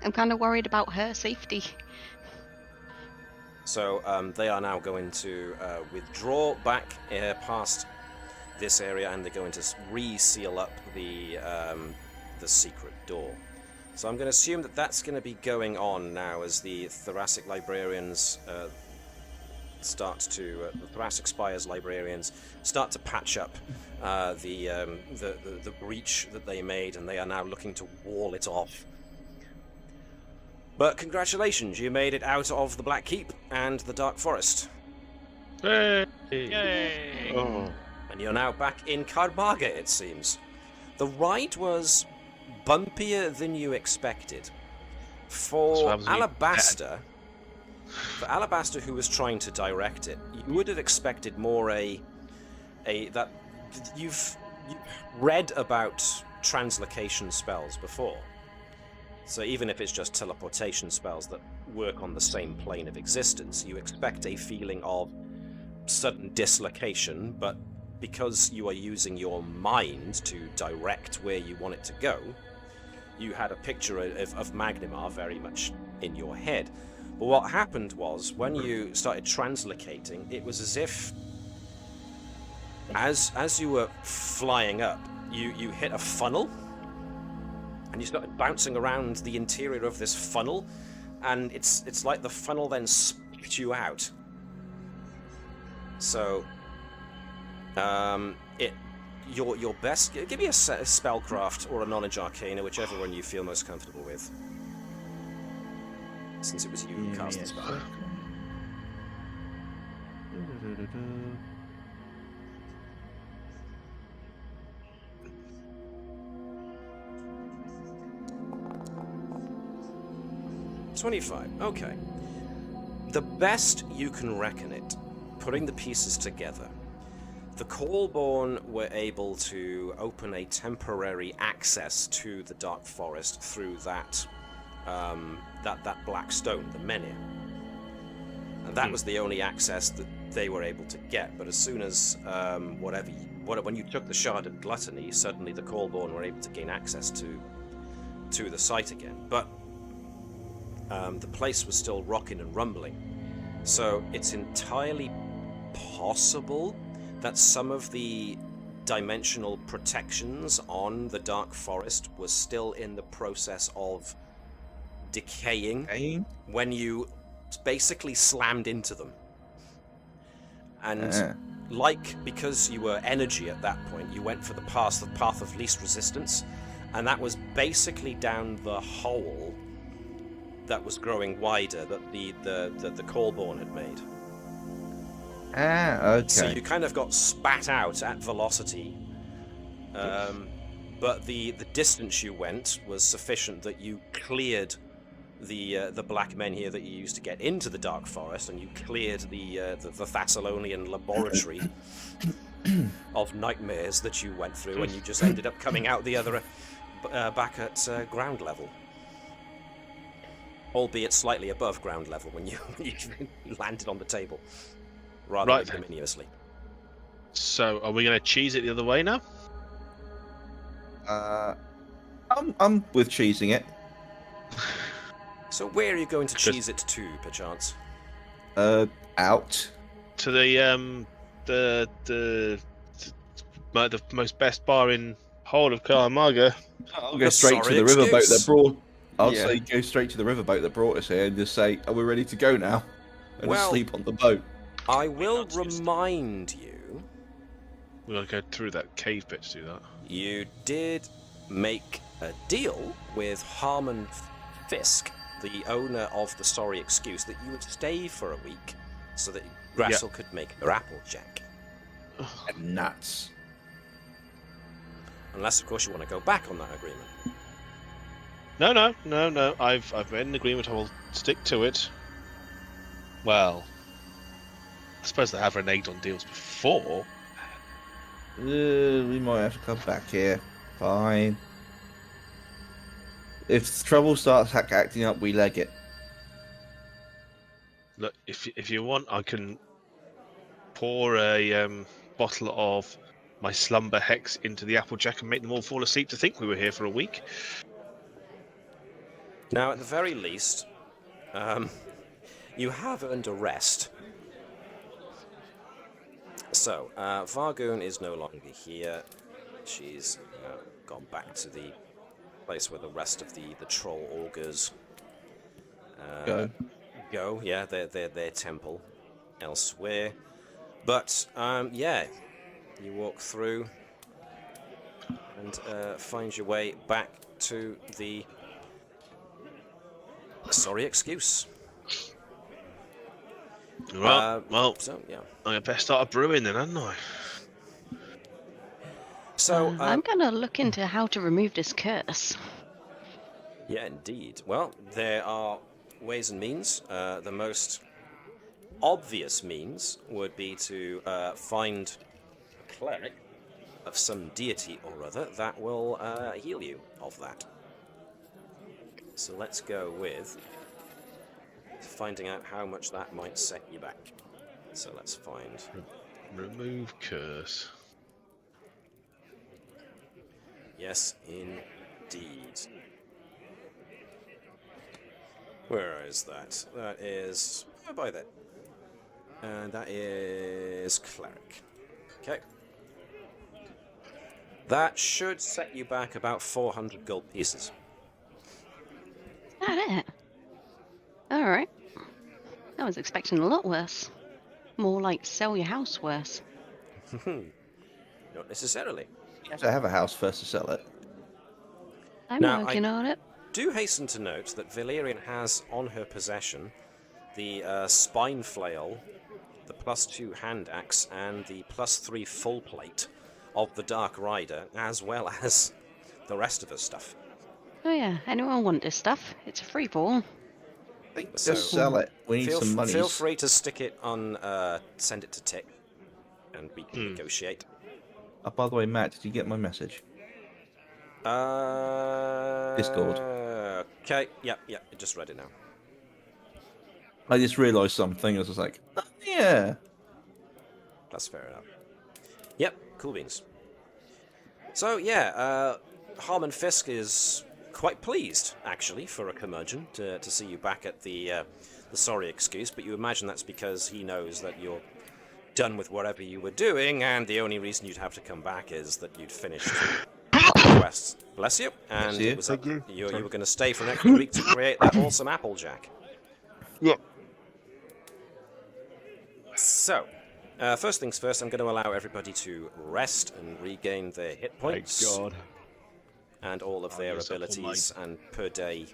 I'm kind of worried about her safety. So they are now going to withdraw back past this area, and they're going to re-seal up the secret door. So I'm going to assume that that's going to be going on now as the Thoracic librarians the Thoracic Spire's librarians start to patch up the breach that they made, and they are now looking to wall it off. But congratulations, you made it out of the Black Keep and the Dark Forest. Hey! Yay! Oh. And you're now back in Karmaga, it seems. The ride was bumpier than you expected. So For that was me Alabaster, who was trying to direct it, you would have expected more that you've read about translocation spells before. So even if it's just teleportation spells that work on the same plane of existence, you expect a feeling of sudden dislocation, but because you are using your mind to direct where you want it to go, you had a picture of Magnimar very much in your head. But what happened was, when you started translocating, it was as if, as you were flying up, you hit a funnel, and you started bouncing around the interior of this funnel, and it's like the funnel then spit you out. So, your best. Give me a spellcraft or a knowledge arcana, whichever one you feel most comfortable with. Since it was you who cast the spell. $25. Okay. The best you can reckon it, putting the pieces together, the Callborn were able to open a temporary access to the Dark Forest through that black stone, the menhir. And that was the only access that they were able to get. But as soon as when you took the Shard of Gluttony, suddenly the Callborn were able to gain access to the site again. But the place was still rocking and rumbling. So it's entirely possible that some of the dimensional protections on the Dark Forest was still in the process of decaying when you basically slammed into them. And because you were energy at that point, you went for the path of least resistance, and that was basically down the hole that was growing wider that the Callborn had made. Okay. So you kind of got spat out at velocity, but the distance you went was sufficient that you cleared the black men here that you used to get into the Dark Forest, and you cleared the Thessalonian laboratory of nightmares that you went through, and you just ended up coming out the other back at ground level. Albeit slightly above ground level when you landed on the table, rather ignominiously. So, are we going to cheese it the other way now? I'm with cheesing it. So where are you going to cheese it to, perchance? Out. To the most best bar in whole of Karmaga. I'll go straight to the riverboat that brought. I'll say go straight to the riverboat that brought us here and just say, "Are we ready to go now?" And just sleep on the boat. I will remind you. We got to go through that cave bit to do that. You did make a deal with Harmon Fisk, the owner of the Sorry Excuse, that you would stay for a week so that Gressel could make her apple jack. And nuts. Unless, of course, you want to go back on that agreement. No. I've made an agreement. I will stick to it. Well, I suppose they have reneged on deals before. We might have to come back here. Fine. If trouble starts acting up, we leg it. Look, if you want, I can pour a bottle of my slumber hex into the Applejack and make them all fall asleep to think we were here for a week. Now, at the very least, you have earned a rest. So, Vargoon is no longer here. She's gone back to the place where the rest of the troll augurs go. Yeah, their temple elsewhere. But, yeah, you walk through and find your way back to the sorry excuse. Right, well, so, yeah. I better start brewing then, hadn't I? So, I'm gonna look into how to remove this curse. yeah, indeed. Well, there are ways and means. The most obvious means would be to find a cleric of some deity or other that will heal you of that. So let's go with finding out how much that might set you back. So let's find... Remove curse. Yes, indeed. Where is that? That is... by that. And that is cleric. Okay. That should set you back about 400 gold pieces. That it? Alright. I was expecting a lot worse. More like sell your house worse. Not necessarily. You have to have a house first to sell it. I'm Now, working on it. Do hasten to note that Valerian has on her possession the spine flail, the +2 hand axe, and the +3 full plate of the Dark Rider, as well as the rest of her stuff. Oh yeah, anyone want this stuff? It's a free for all. So, Just sell it. We need some money. Feel free to stick it on, send it to Tick, and we can negotiate. Oh, by the way, Matt, did you get my message? Discord. Okay, yep, I just read it now. I just realised something. I was just like, oh, yeah. That's fair enough. Yep, cool beans. So, yeah, Harmon Fisk is quite pleased, actually, for a curmudgeon to see you back at the sorry excuse, but you imagine that's because he knows that you're done with whatever you were doing, and the only reason you'd have to come back is that you'd finished quests. Bless you. And Bless you. it was Thank you. you were going to stay for an extra week to create that awesome Applejack. Yeah. So, first things first, I'm going to allow everybody to rest and regain their hit points. Thank God. And all of their yes, abilities and per day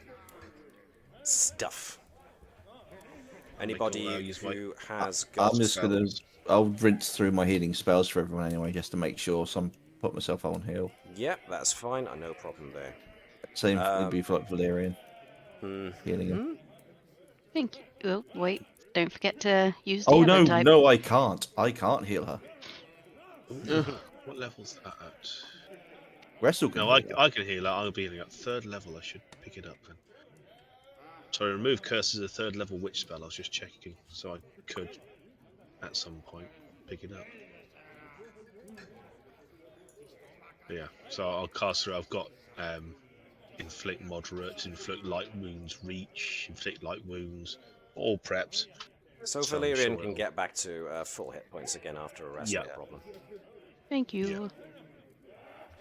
stuff. Anybody who has got... I'm just gonna. I'll rinse through my healing spells for everyone anyway, just to make sure. Put myself on heal. Yep, that's fine. No problem there. Same would be for like Valerian. Healing him. Thank you. Oh, wait. Don't forget to use the Oh other no, type. no, I can't. I can't heal her. What level's that at? Wrestle can. No, heal her. I can heal her. I'll be healing at 3rd level. I should pick it up then. Sorry, remove curse is a 3rd level witch spell. I was just checking, so I could, at some point, pick it up. But yeah, so I'll cast her. I've got inflict moderate, inflict light wounds, reach, inflict light wounds, all prepped. So So I'm Valerian sure can it'll- get back to full hit points again after a rest, Yeah. no problem. Thank you. Yeah.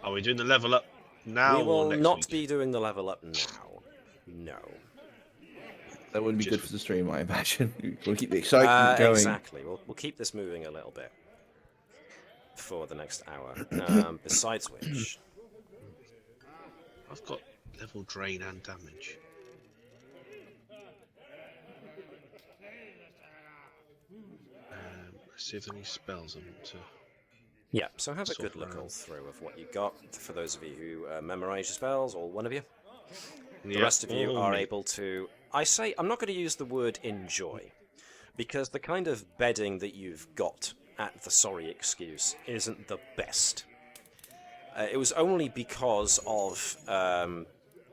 Are we doing the level up now We or will next not week? be doing the level up now. No. That wouldn't be Just good for the stream, I imagine. We'll keep the excitement going. Exactly. We'll keep this moving a little bit for the next hour. Besides which, I've got level drain and damage. Let's see if there are any spells I want to. yeah. So have a Sort good look around. all through of what you got. For those of you who memorize your spells, or one of you, the Yeah, rest of you all are me. able to. I say I'm not going to use the word enjoy, because the kind of bedding that you've got at the sorry excuse isn't the best. It was only because of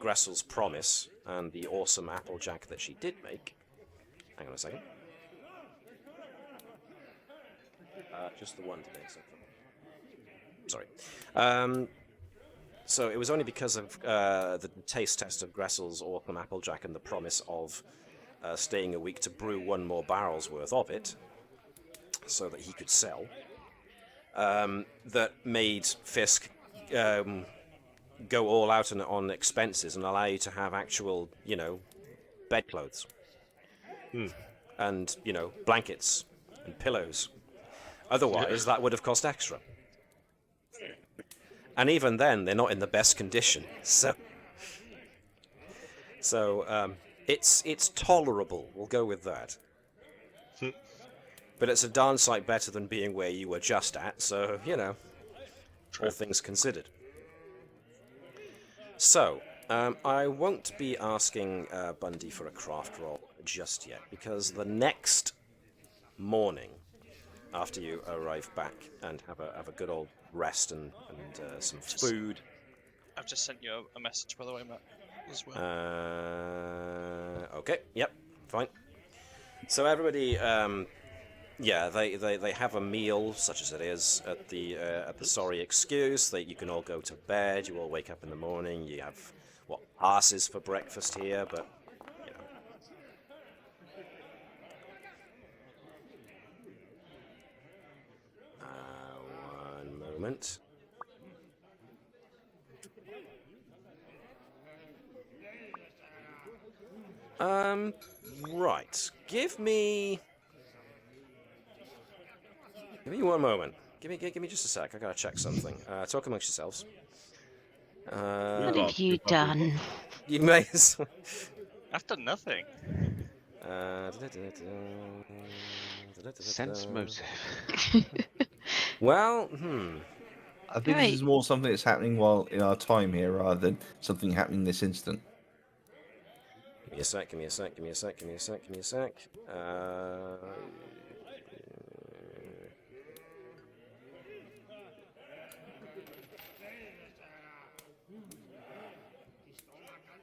Gressel's promise and the awesome applejack that she did make. Hang on a second. Just the one today, so. Sorry. So it was only because of the taste test of Gressel's awesome applejack and the promise of staying a week to brew 1 more barrel's worth of it, so that he could sell, that made Fisk go all out on expenses and allow you to have actual, bedclothes. And, blankets and pillows. Otherwise, that would have cost extra. And even then, they're not in the best condition. So it's tolerable. We'll go with that. But it's a darn sight better than being where you were just at. So all things considered. So I won't be asking Bundy for a craft roll just yet, because the next morning, after you arrive back and have a good old rest and some food. I've just sent you a message, by the way, Matt, as well. Okay, yep, fine. So everybody, they have a meal, such as it is, at the sorry excuse. You can all go to bed. You all wake up in the morning. You have asses for breakfast here, but one moment. Right. Give me 1 moment. Give me just a sec. I gotta check something. Talk amongst yourselves. What have you done? You may. I've done nothing. Sense motive. Well, I think this is more something that's happening while in our time here, rather than something happening this instant. Give me a sec.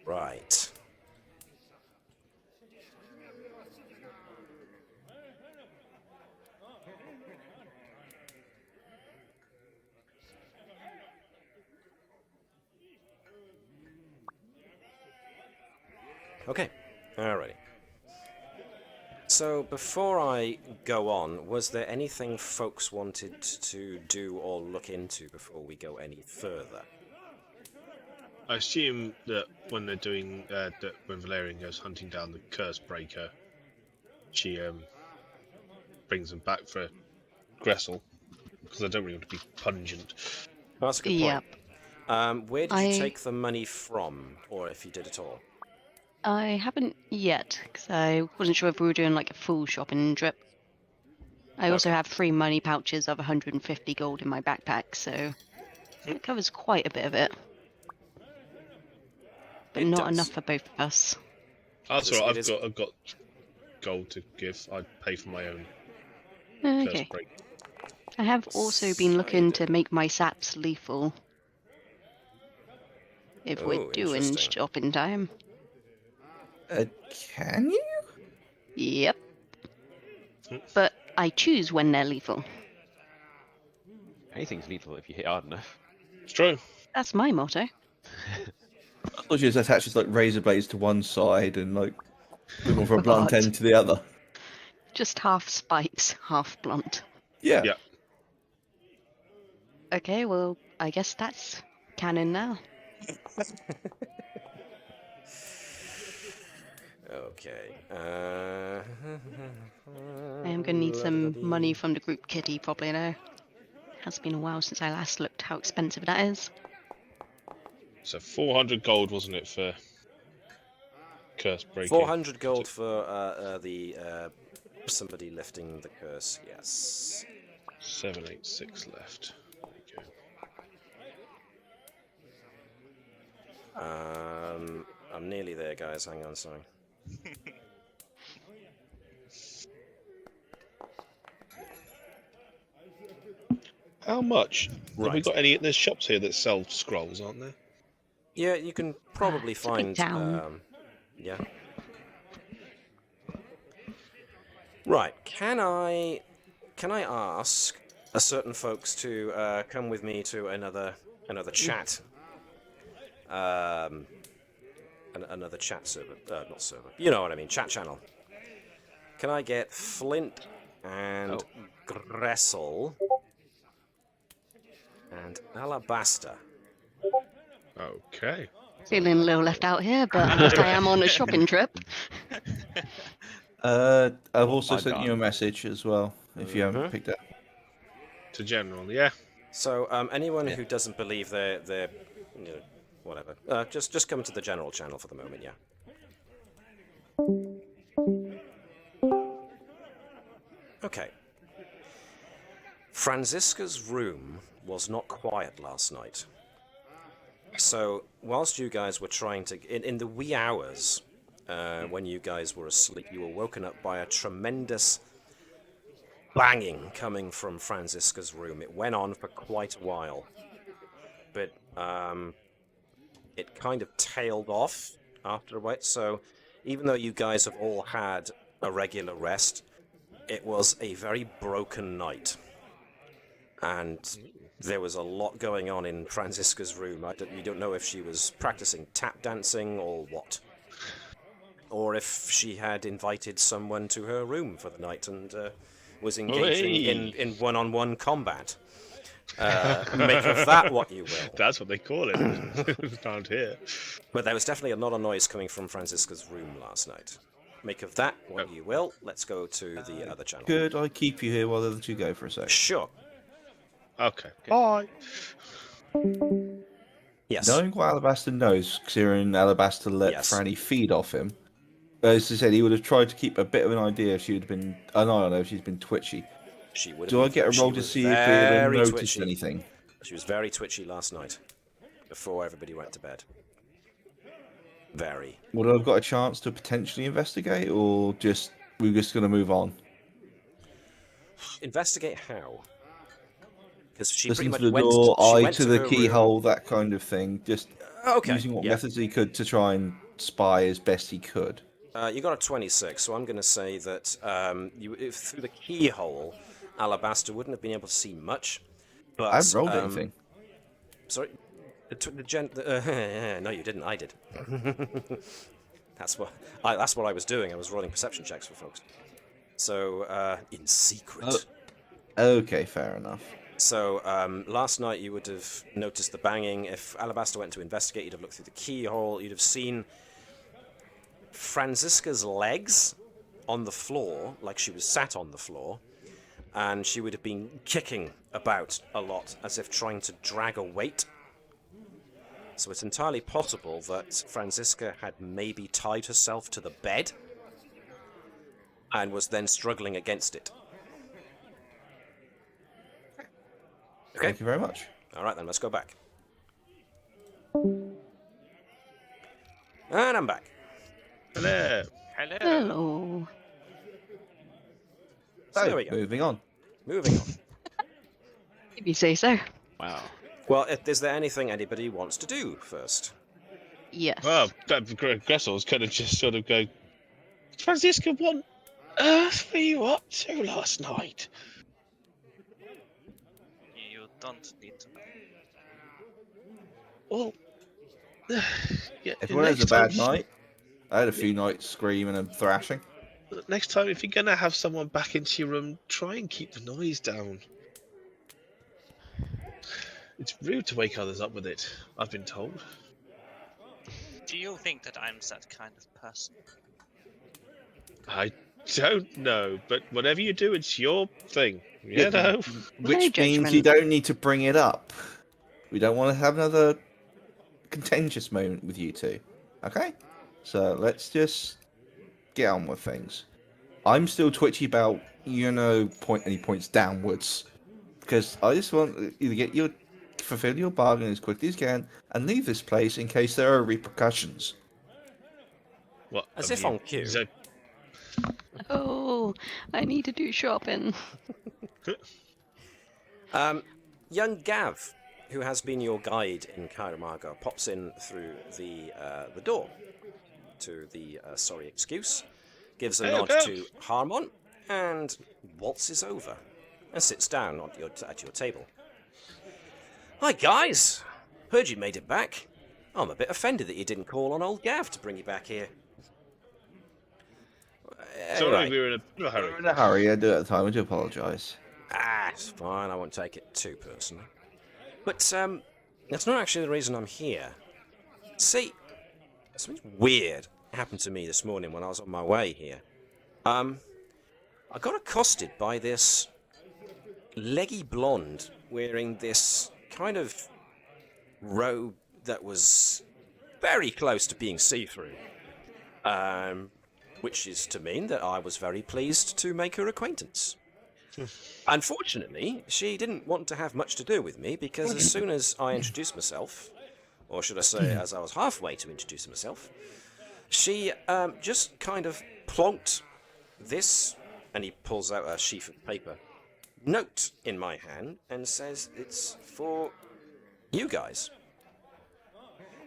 Right. Okay, alrighty. So, before I go on, was there anything folks wanted to do or look into before we go any further? I assume that when they're doing that, when Valerian goes hunting down the curse breaker, she brings them back for Gressel, because I don't really want to be pungent. That's a good point. Yep. Where did you take the money from, or if you did at all? I haven't yet, because I wasn't sure if we were doing like a full shopping trip. I also have 3 money pouches of 150 gold in my backpack, so it covers quite a bit of it. But not enough for both of us. That's all right. I've got gold to give. I'd pay for my own curse break. I have also been looking to make my saps lethal. If we're doing shopping time. Can you? Yep. But I choose when they're lethal. Anything's lethal if you hit hard enough. It's true. That's my motto. I thought you just attach like razor blades to one side and like looking for a blunt end to the other. Just half spikes, half blunt. Yeah. Yeah. Okay, well, I guess that's canon now. Okay. I am going to need some money from the group kitty probably now. It has been a while since I last looked how expensive that is. So 400 gold, wasn't it, for curse breaking? 400 gold for the somebody lifting the curse, yes. 786 left. There you go. I'm nearly there, guys. Hang on, sorry. How much? Have we Right. got any? There's shops here that sell scrolls, aren't there? Yeah, you can probably It's a big find. town. Yeah. Right. Can I ask a certain folks to come with me to another chat? Another chat server. Not server. You know what I mean. Chat channel. Can I get Flint and Gressel and Alabaster? Okay. Feeling a little left out here, but at least I am on a shopping trip. I've also my sent God. you a message as well, if you haven't Mhm. picked up. To general, yeah. So anyone who doesn't believe they're whatever, just come to the general channel for the moment. Yeah. Okay. Franziska's room was not quiet last night. So, whilst you guys were trying to... In the wee hours, when you guys were asleep, you were woken up by a tremendous banging coming from Franziska's room. It went on for quite a while. But it kind of tailed off after a while. So, even though you guys have all had a regular rest, it was a very broken night. And there was a lot going on in Franziska's room. You don't know if she was practicing tap dancing or what. Or if she had invited someone to her room for the night and was engaging in one-on-one combat. Make of that what you will. That's what they call it around here. But there was definitely a lot of noise coming from Franziska's room last night. Make of that what you will. Let's go to the other channel. Could I keep you here while the other two go for a sec? Sure. Okay. Bye. Yes. Knowing what Alabaster knows, considering Alabaster let Yes. Franny feed off him, as I said, he would have tried to keep a bit of an idea if she would have been... I don't know if she's been twitchy. She would have Do I been- get a she roll to was see if we have very noticed twitchy. anything? She was very twitchy last night, before everybody went to bed. Very. Would I have got a chance to potentially investigate, or just we're just going to move on? Investigate how? Because she Listen pretty to much the went door, she eye went to the her keyhole, room. that kind of thing. Just Okay. using what yeah. methods he could to try and spy as best he could. You got a 26, so I'm going to say that through the keyhole, Alabaster wouldn't have been able to see much. But I haven't rolled anything. Sorry, no, you didn't. I did. That's what I was doing. I was rolling perception checks for folks. So in secret. Okay, fair enough. So last night you would have noticed the banging. If Alabaster went to investigate, you'd have looked through the keyhole. You'd have seen Franziska's legs on the floor, like she was sat on the floor, and she would have been kicking about a lot, as if trying to drag a weight. So it's entirely possible that Franziska had maybe tied herself to the bed and was then struggling against it. Okay. Thank you very much. All right, then, let's go back. And I'm back. Hello. Hello. Hello. So there we go. Moving on. Moving on. If you say so. Wow. Well, is there anything anybody wants to do first? Yes. Well, Gressel's kind of just sort of go, Franziska, what on earth were you up to last night? You don't need to know. Well, yeah, Everyone has a next bad time- night. I had a few nights screaming and thrashing. Next time, if you're going to have someone back into your room, try and keep the noise down. It's rude to wake others up with it, I've been told. Do you think that I'm that kind of person? I don't know, but whatever you do, it's your thing. You know? Which No means you judgment. don't need to bring it up. We don't want to have another contentious moment with you two. Okay? So let's just get on with things. I'm still twitchy about, point any points downwards. Because I just want you to get fulfill your bargain as quickly as you can and leave this place in case there are repercussions. What, As have if you- on cue. So, Oh, I need to do shopping. young Gav, who has been your guide in Kairamaga, pops in through the door to the sorry excuse, gives a Hey, nod Gav. to Harmon, and waltzes over and sits down at your table. Hi guys, heard you made it back. I'm a bit offended that you didn't call on old Gav to bring you back here. Sorry, Anyway, we were in a hurry. We're in a hurry. I do it at the time. I do apologise. it's fine. I won't take it too personally. But that's not actually the reason I'm here. See, something weird happened to me this morning when I was on my way here. I got accosted by this leggy blonde wearing this kind of robe that was very close to being see-through. Which is to mean that I was very pleased to make her acquaintance. Unfortunately, she didn't want to have much to do with me because as soon as I introduced myself, or should I say as I was halfway to introduce myself, she just kind of plonked this, and he pulls out a sheaf of paper, note in my hand and says it's for you guys.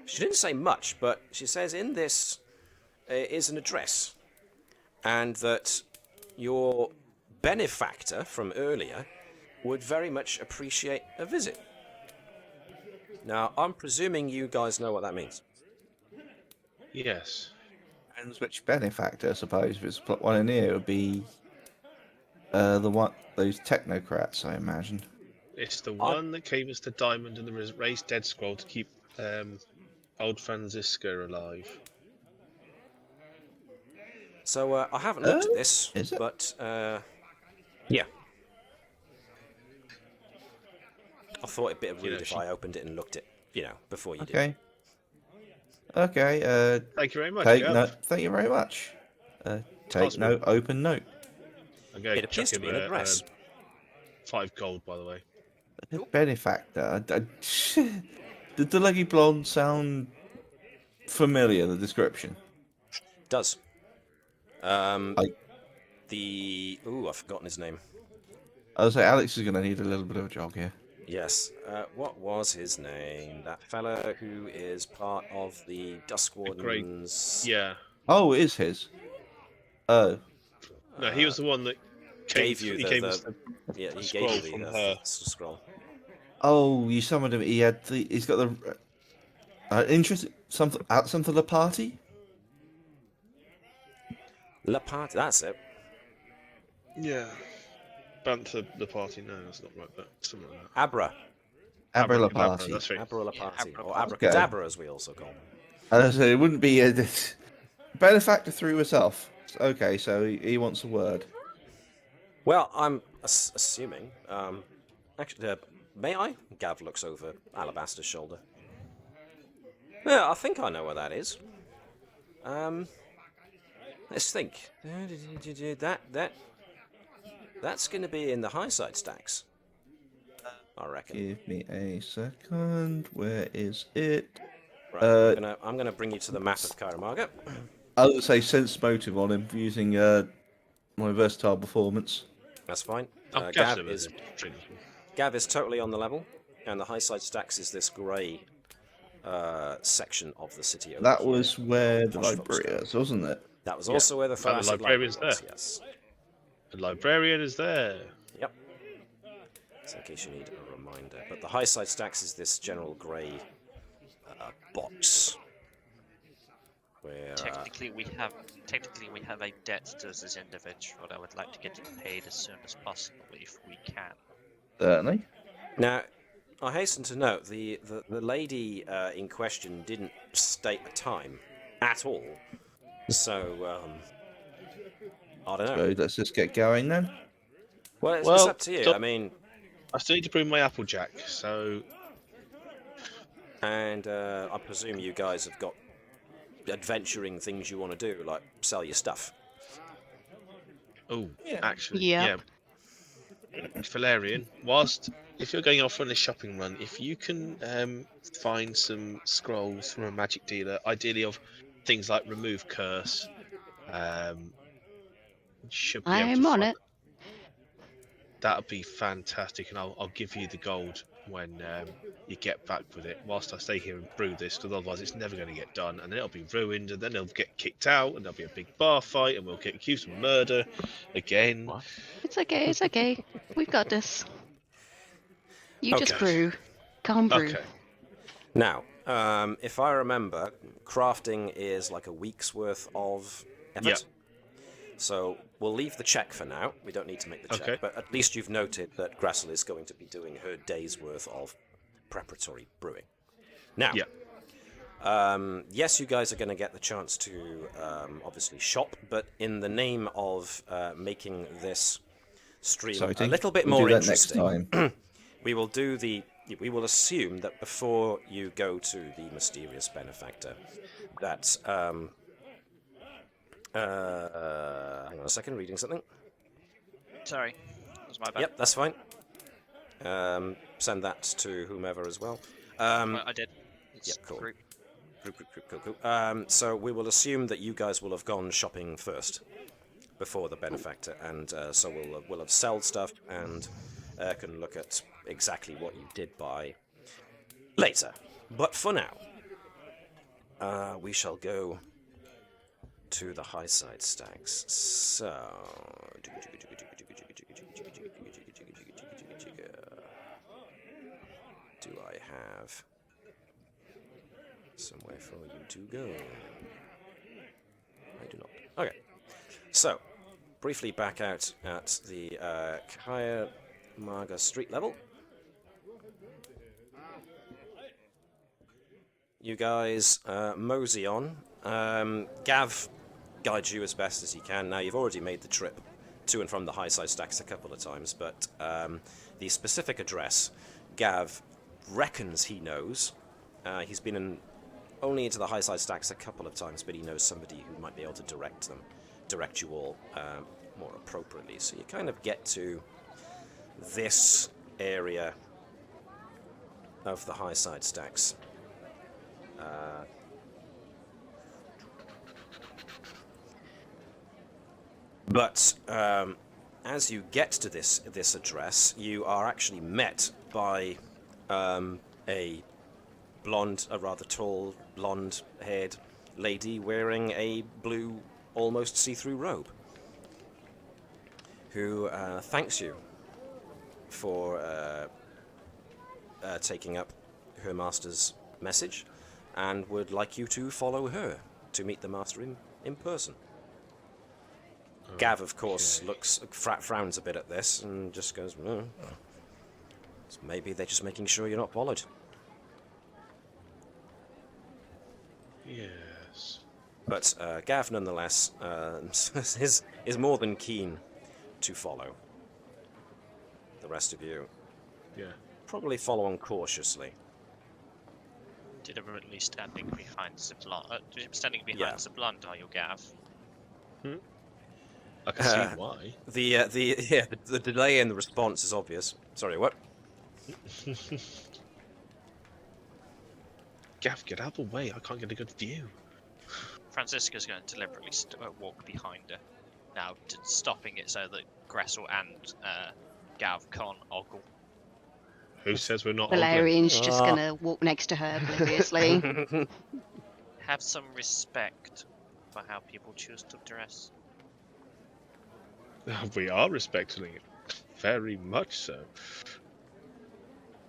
She didn't say much, but she says in this is an address, and that your benefactor from earlier would very much appreciate a visit. Now, I'm presuming you guys know what that means. Yes. And which benefactor, I suppose, if it's plot one in here, it would be those technocrats, I imagine. It's the one that gave us the diamond and the raised dead scroll to keep old Franziska alive. So, I haven't looked at this, is it? but, yeah. I thought it'd be a bit rude if I opened it and looked it, before you did. Okay. Thank you very much. Take Gav. note. Thank you very much. Take Possible. note. Open note. I'm going It appears to be an address. 5 gold, by the way. Benefactor. Did the leggy blonde sound familiar? The description. Does. I- I've forgotten his name. I was say Alex is going to need a little bit of a jog here. Yes. What was his name? That fella who is part of the Dusk Wardens. Yeah. Oh, it is his. Oh. No, he was the one that Gave you he the- gave the- us the Yeah, he scroll gave you from the her. scroll. Oh, you summoned him. He's got the interest. Something to the party. La Part. That's it. Yeah. Banter the party. No, that's not right, but something like that. Abra. Abrilla Abracadabra, party. That's right. Abra La Party. Abra Or Party. Abracadabra, as we also call him. I say it wouldn't be a benefactor through herself. Okay, so he wants a word. Well, I'm assuming. Actually, may I? Gav looks over Alabaster's shoulder. Yeah, I think I know where that is. Let's think. That's going to be in the high side stacks, I reckon. Give me a second. Where is it? Right, I'm gonna bring you to the map of Kairamaga. I would say sense motive on him using my versatile performance. That's fine. Oh, Gav Gav's is totally on the level, and the high side stacks is this grey section of the city. Over That here. was where the Posh folks library go. is, wasn't it? That was also where the the Phalastic librarian's Library was, there. yes. The librarian is there. Yep. So in case you need a reminder. But the high side stacks is this general grey box. Where Technically, we have a debt to this individual. I would like to get it paid as soon as possible, if we can. Certainly. now, I hasten to note the lady in question didn't state a time at all. So I don't know. So let's just get going then. Well, it's Well, up to you. so- I mean, I still need to bring my Applejack, so and I presume you guys have got adventuring things you want to do, like sell your stuff. actually, Yep. yeah. Valerian, if you're going off on a shopping run, if you can find some scrolls from a magic dealer, ideally of things like remove curse, should be able to I'm on find it. That'd be fantastic, and I'll give you the gold when you get back with it, whilst I stay here and brew this, because otherwise it's never going to get done, and then it'll be ruined, and then it'll get kicked out, and there'll be a big bar fight, and we'll get accused of murder again. What? It's okay, it's okay. We've got this. You just Okay. brew. Calm brew. Okay. Now, if I remember, crafting is like a week's worth of effort. Yeah. So we'll leave the check for now. We don't need to make the check, Okay. but at least you've noted that Gressel is going to be doing her day's worth of preparatory brewing. Now, Yeah. yes, you guys are going to get the chance to obviously shop, but in the name of making this stream Exciting. a little bit We'll more do that next interesting, time. we will assume that before you go to the mysterious benefactor, that hang on a second, reading something. Sorry, that was my bad. Yep, that's fine. Send that to whomever as well. Well, I did. It's Yep, cool. group. Cool. So we will assume that you guys will have gone shopping first before the benefactor, and so we'll have sold stuff and can look at exactly what you did buy later. But for now, we shall go to the high side stacks. So do I have somewhere for you to go? I do not. Okay. So, briefly back out at the Kaya Marga street level. You guys mosey on. Gav guides you as best as he can. Now, you've already made the trip to and from the high side stacks a couple of times, but the specific address, Gav reckons he knows. He's been only into the high side stacks a couple of times, but he knows somebody who might be able to direct you all more appropriately. So you kind of get to this area of the high side stacks. But as you get to this address, you are actually met by a rather tall, blonde-haired lady wearing a blue, almost see-through robe, who thanks you for taking up her master's message and would like you to follow her to meet the master in person. Gav, of course, frowns a bit at this and just goes, "Oh, so maybe they're just making sure you're not followed." Yes. But Gav, nonetheless, is more than keen to follow. The rest of you Yeah. probably follow on cautiously. Deliberately standing behind the blonde. Standing behind Yeah. the blonde, are you, Gav? I can see why. The delay in the response is obvious. Sorry, what? Gav, get out of the way. I can't get a good view. Francisca's going to deliberately walk behind her, now stopping it so that Gressel and Gav can't ogle. Who says we're not ogling? Valerian's just gonna walk next to her obliviously. Have some respect for how people choose to dress. We are respecting it. Very much so.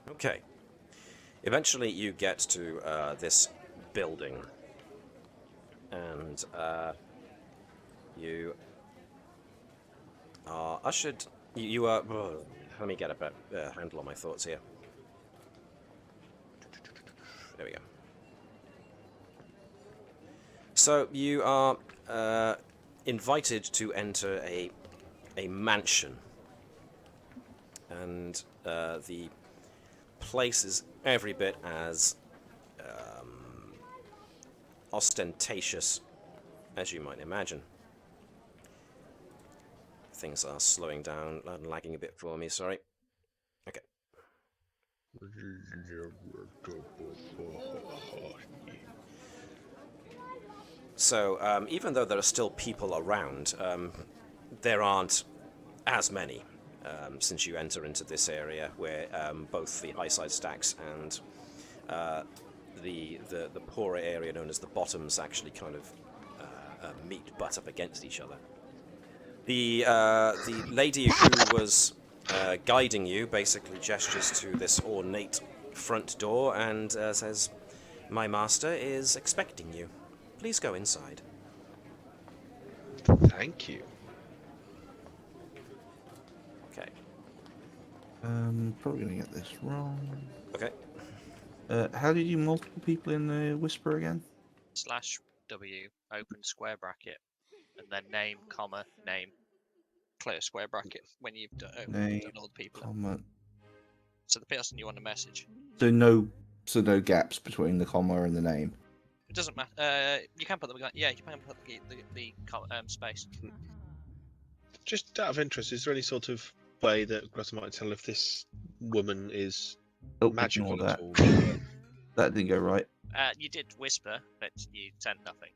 Okay. Eventually, you get to this building, and you are ushered. You are. Let me get a better handle on my thoughts here. There we go. So you are invited to enter a mansion, and the place is every bit as ostentatious as you might imagine. Things are slowing down and lagging a bit for me, sorry. Okay. So, even though there are still people around, there aren't as many since you enter into this area where both the high side stacks and the poorer area known as the bottoms actually kind of butt up against each other. The lady who was guiding you basically gestures to this ornate front door and says, "My master is expecting you. Please go inside." Thank you. Okay. Probably gonna get this wrong. Okay. How did you multiple people in the whisper again? /W, open square bracket, and then name, comma, name, clear square bracket when you've done all the people. Comma. So the person you want to message. So no gaps between the comma and the name. It doesn't matter. You can put them. Yeah, you can put the space. Just out of interest, is there any sort of way that Greta might tell if this woman is magical Ignore at that. all? That didn't go right. You did whisper, but you sent nothing.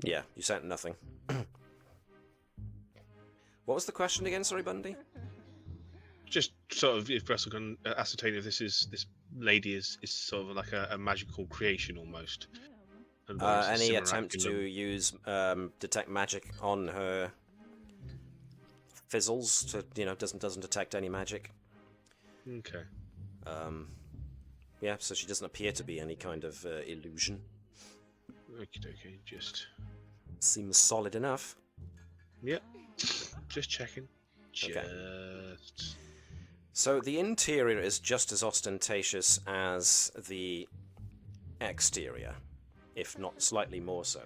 Yeah, you sent nothing. What was the question again? Sorry, Bundy. Just sort of if Greta can ascertain if this lady is sort of like a magical creation almost. And whether it's a Any similar attempt to acumen. use detect magic on her fizzles to doesn't detect any magic. Okay. Yeah, so she doesn't appear to be any kind of illusion. Okay. Just. Seems solid enough. Yep. Just checking. Okay. Just. So the interior is just as ostentatious as the exterior, if not slightly more so.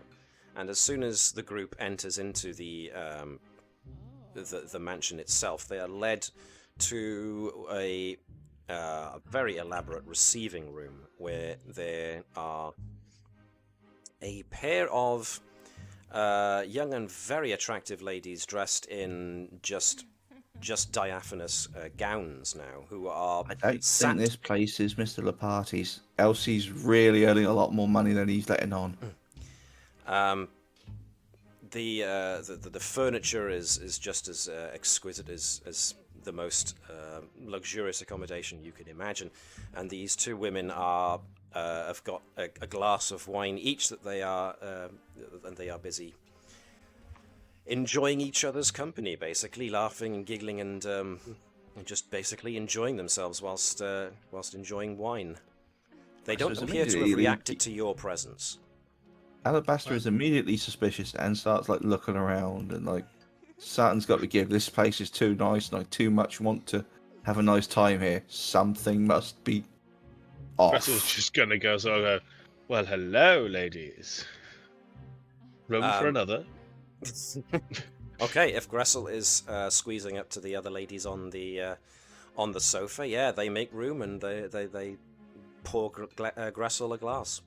And as soon as the group enters into the mansion itself, they are led to a very elaborate receiving room where there are a pair of young and very attractive ladies dressed in just diaphanous gowns now, who are I don't think this place is Mr. Laparty's. Elsie's really earning a lot more money than he's letting on. The furniture is just as exquisite as the most luxurious accommodation you can imagine, and these two women have got a glass of wine each that they are busy enjoying each other's company, basically laughing and giggling and just basically enjoying themselves whilst enjoying wine. They don't appear to have reacted to your presence. Alabaster is immediately suspicious and starts like looking around and like, something's got to give. This place is too nice and I too much want to have a nice time here. Something must be off. Greta's just gonna go well, hello, ladies. Room for another. Okay, if Gressel is squeezing up to the other ladies on the sofa, yeah, they make room and they pour Gressel a glass.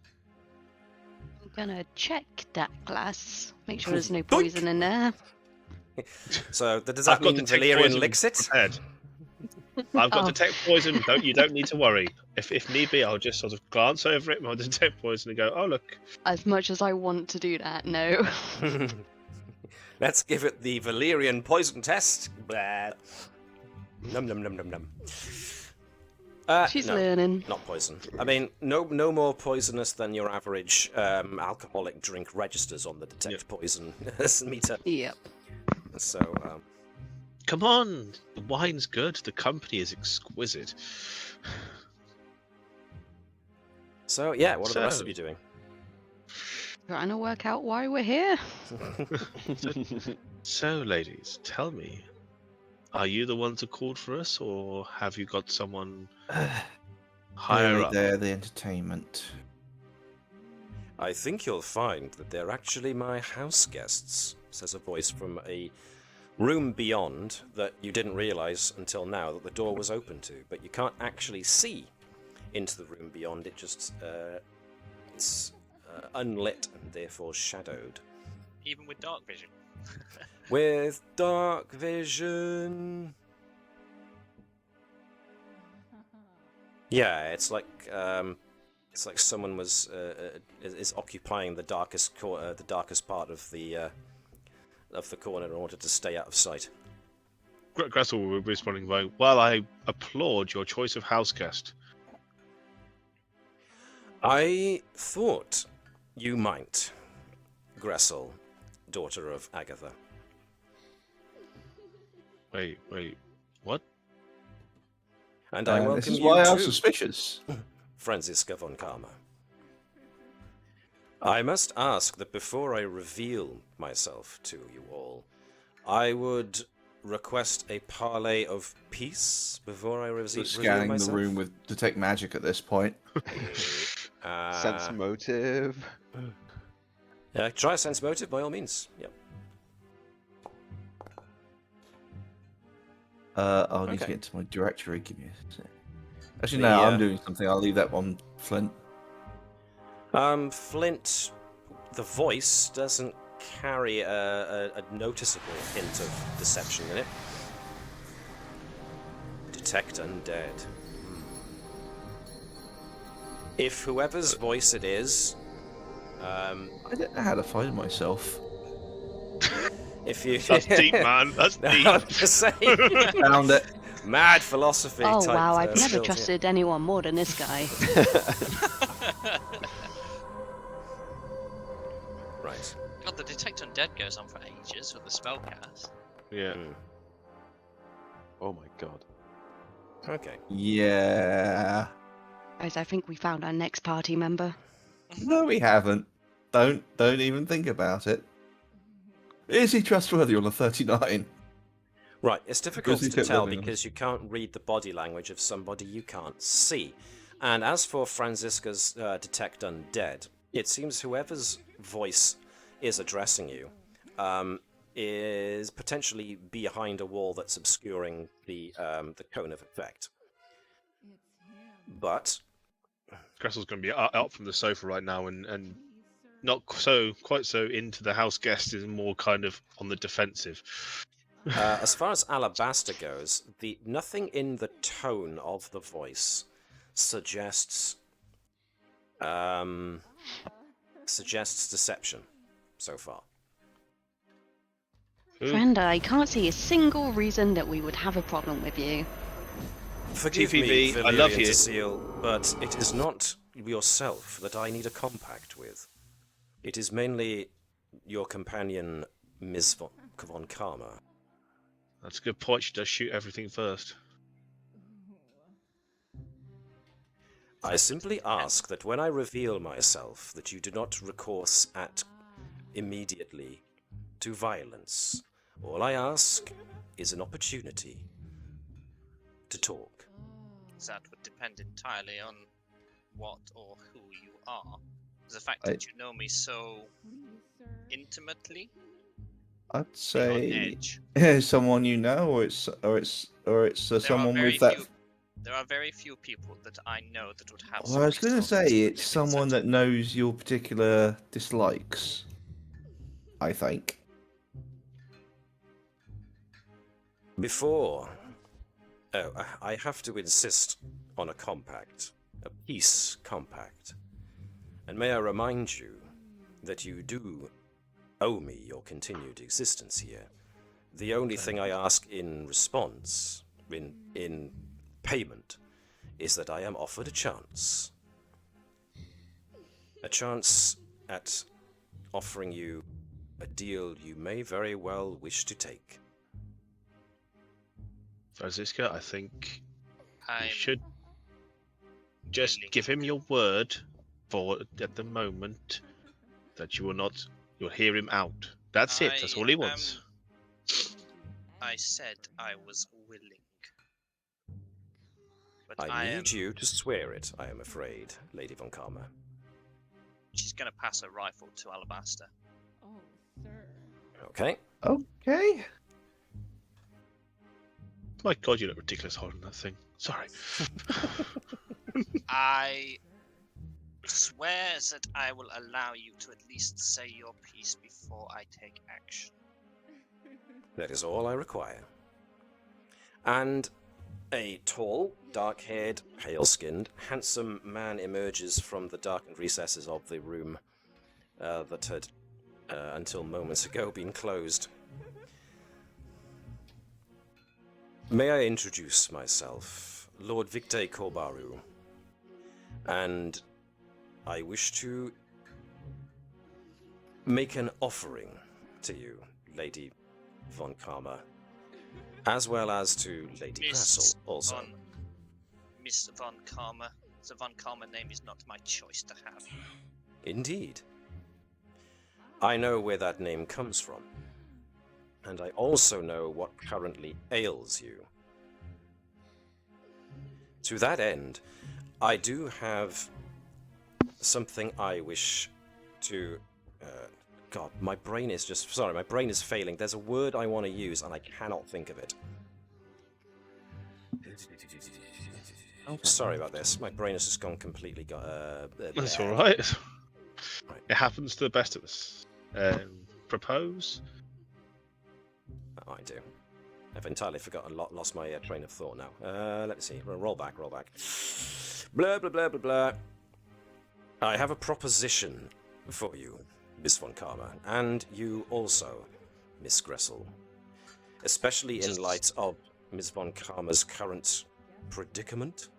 I'm gonna check that glass. Make sure there's no poison in there. So does that mean Valerian licks it? Prepared. I've got detect poison. You don't need to worry. If need be, I'll just sort of glance over it, I'll detect poison and go, oh look. As much as I want to do that, no. Let's give it the Valerian poison test. Blah. Num num num num num. She's no, learning. Not poison. I mean, no more poisonous than your average alcoholic drink registers on the detect poison meter. Yep. So, Come on, the wine's good. The company is exquisite. So yeah, what are the rest of you doing? Trying to work out why we're here. So, ladies, tell me, are you the ones who called for us, or have you got someone higher up? They're the entertainment. I think you'll find that they're actually my house guests, says a voice from a room beyond that you didn't realize until now that the door was open to, but you can't actually see into the room beyond. It just it's unlit and therefore shadowed. Even with dark vision. With dark vision. Yeah, it's like someone was is occupying the darkest part of the corner in order to stay out of sight. Gressel will be responding by, "Well, I applaud your choice of house guest." I thought you might, Gressel, daughter of Agatha. Wait, what? And I welcome this is you why I'm too, suspicious. Franziska von Karma. I must ask that before I reveal myself to you all, I would request a parley of peace before I reveal Scanning myself. the room with detect magic at this point. Sense motive. Try sense motive by all means. Yep. I'll need to Okay. get to my directory. Give me a sec. Actually, no, I'm doing something. I'll leave that on Flint. Flint, the voice doesn't carry a noticeable hint of deception in it. Detect undead. If whoever's voice it is, I don't know how to find myself. if you That's deep, man. That's deep. I was gonna say, Found it. mad philosophy. Oh type, wow, I've never skills, yeah. trusted anyone more than this guy. Right. God, the detect undead goes on for ages with the spellcast. Yeah. Oh my god. Okay. Yeah. Guys, I think we found our next party member. No, we haven't. Don't even think about it. Is he trustworthy on a 39? Right, it's difficult Because he to kept tell living on. because you can't read the body language of somebody you can't see. And as for Franziska's detect undead, it seems whoever's voice is addressing you is potentially behind a wall that's obscuring the cone of effect. But Gressel's going to be up from the sofa right now and not quite so into the house guest, is more kind of on the defensive. as far as Alabaster goes, nothing in the tone of the voice suggests deception so far. Friend, I can't see a single reason that we would have a problem with you. Forgive me, TPV, I love Valyrian you. Seal, but it is not yourself that I need a compact with. It is mainly your companion, Ms. von Karma. That's a good point. She does shoot everything first. I simply ask that when I reveal myself, that you do not recourse immediately to violence. All I ask is an opportunity to talk. That would depend entirely on what or who you are. The fact that you know me so intimately, I'd on say edge. someone you know, or it's someone with that. There are very few people that I know that would have. Well, I was going to some say reason it's for someone living that knows your particular dislikes. I think. Before... Oh, I have to insist on a compact. A peace compact. And may I remind you that you do owe me your continued existence here. The only thing I ask in response, in payment, is that I am offered a chance. A chance at offering you a deal you may very well wish to take. Franziska, I think I'm you should just willing. give him your word for at the moment that you'll hear him out. That's it. That's all he wants. I said I was willing. But I need you to swear it, I am afraid, Lady von Karma. She's going to pass her rifle to Alabaster. Oh, sir. Okay? Okay. My God, you look ridiculous holding that thing. Sorry. I swear that I will allow you to at least say your piece before I take action. That is all I require. And a tall, dark-haired, pale-skinned, handsome man emerges from the darkened recesses of the room that had, until moments ago, been closed. May I introduce myself, Lord Victor Korbaru, and I wish to make an offering to you, Lady von Karma, as well as to Lady Gressel also. Miss von Karma. The von Karma name is not my choice to have. Indeed. I know where that name comes from, and I also know what currently ails you. To that end, I do have something I wish to... God, my brain is just... Sorry, my brain is failing. There's a word I want to use, and I cannot think of it. Sorry about this. My brain has just gone completely... That's all right. Right. It happens to the best of us. Propose? Oh, I do. I've entirely forgotten, lost my train of thought now. Let's see. Roll back. Blah, blah, blah, blah, blah. I have a proposition for you, Miss von Karma, and you also, Miss Gressel. Especially in light of Miss von Karma's current predicament.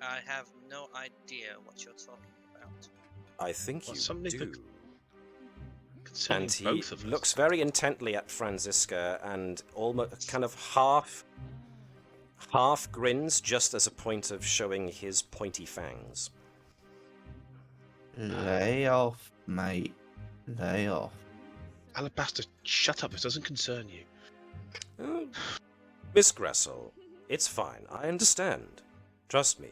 I have no idea what you're talking about. I think Well, you something do. Concerning And he both of us. looks very intently at Franziska and almost kind of half grins just as a point of showing his pointy fangs. Lay off, mate. Lay off. Alabaster, shut up. It doesn't concern you. Oh, Miss Gressel, it's fine. I understand. Trust me.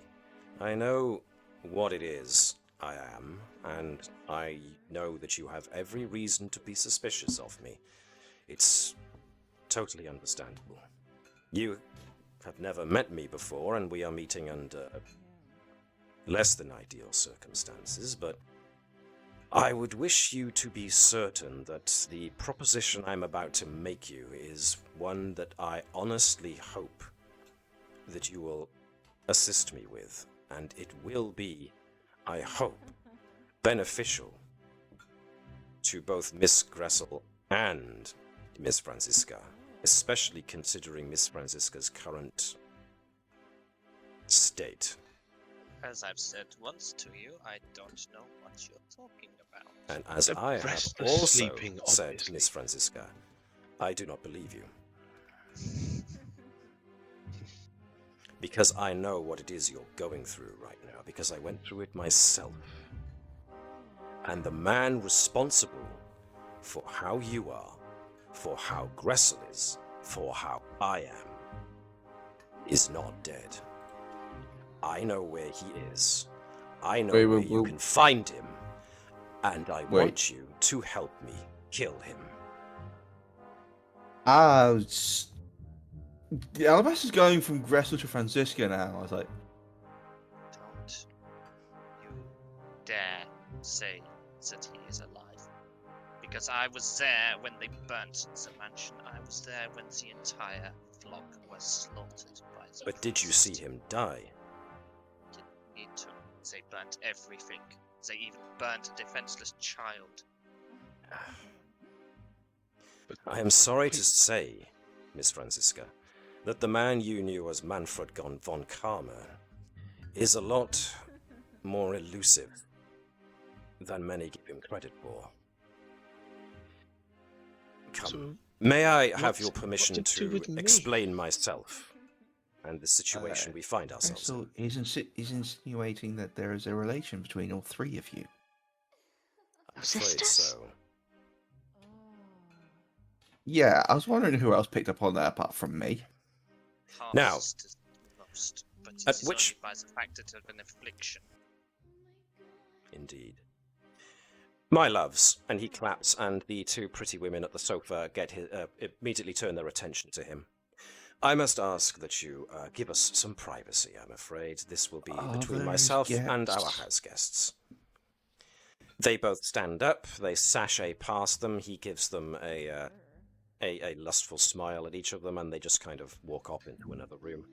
I know what it is I am, and I know that you have every reason to be suspicious of me. It's totally understandable. You have never met me before, and we are meeting under less than ideal circumstances, but I would wish you to be certain that the proposition I'm about to make you is one that I honestly hope that you will assist me with, and it will be, I hope, beneficial to both Miss Gressel and Miss Franziska, especially considering Miss Franziska's current state. As I've said once to you, I don't know what you're talking about. And as The I have rest are also sleeping, said, obviously. Miss Franziska, I do not believe you. Because I know what it is you're going through right now, because I went through it myself. And the man responsible for how you are, for how Gressel is, for how I am, is not dead. I know where he is. I know where you can find him. And I want you to help me kill him. Alabaster's going from Gressel to Franziska now. I was like, Don't you dare say that he is alive. Because I was there when they burnt the mansion. I was there when the entire flock was slaughtered by the But did you see him die? Didn't need to. They burnt everything. They even burnt a defenseless child. I am sorry to say, Miss Franziska, that the man you knew as Manfred von Karma is a lot more elusive than many give him credit for. Come, So, may I have what's- your permission what to do to with me? explain myself and the situation we find ourselves in? Gressel is insinuating that there is a relation between all three of you. I'm afraid Sisters? so. Yeah, I was wondering who else picked up on that apart from me. Half Now, sisters most, but at it is which- only by the fact that of an affliction. Indeed. My loves, and he claps, and the two pretty women at the sofa immediately turn their attention to him. I must ask that you give us some privacy, I'm afraid. This will be between those myself and our guests. house guests. They both stand up, they sashay past them, he gives them a lustful smile at each of them, and they just kind of walk off into another room.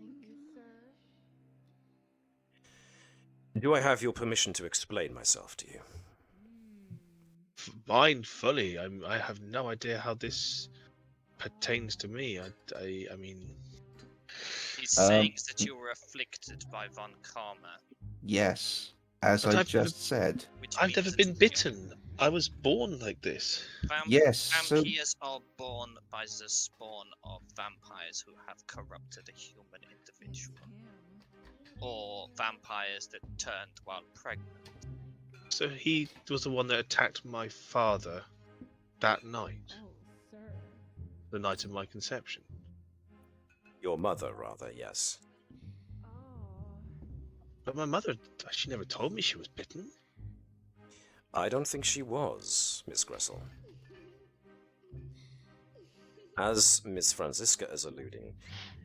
Do I have your permission to explain myself to you? Mine fully. I have no idea how this pertains to me. I mean, He's saying that you were afflicted by Von Karma. Yes, as But I I've just said. Which I've means never that been bitten. I was born like this. Yes, so Vampires are born by the spawn of vampires who have corrupted a human individual. Or vampires that turned while pregnant. So he was the one that attacked my father that night. The night of my conception. Your mother, rather, yes. But my mother, she never told me she was bitten. I don't think she was, Miss Gressel. As Miss Franziska is alluding,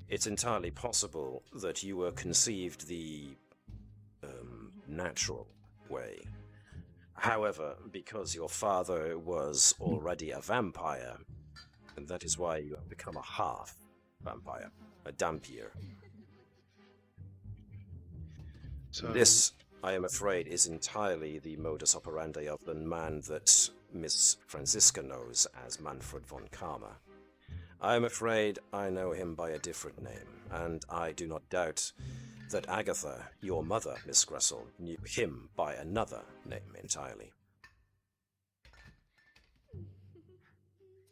it's entirely possible that you were conceived the natural way. However, because your father was already a vampire, that is why you have become a half vampire, a dampier. So This, I am afraid, is entirely the modus operandi of the man that Miss Franziska knows as Manfred von Karma. I am afraid I know him by a different name, and I do not doubt that Agatha, your mother, Miss Gressel, knew him by another name entirely.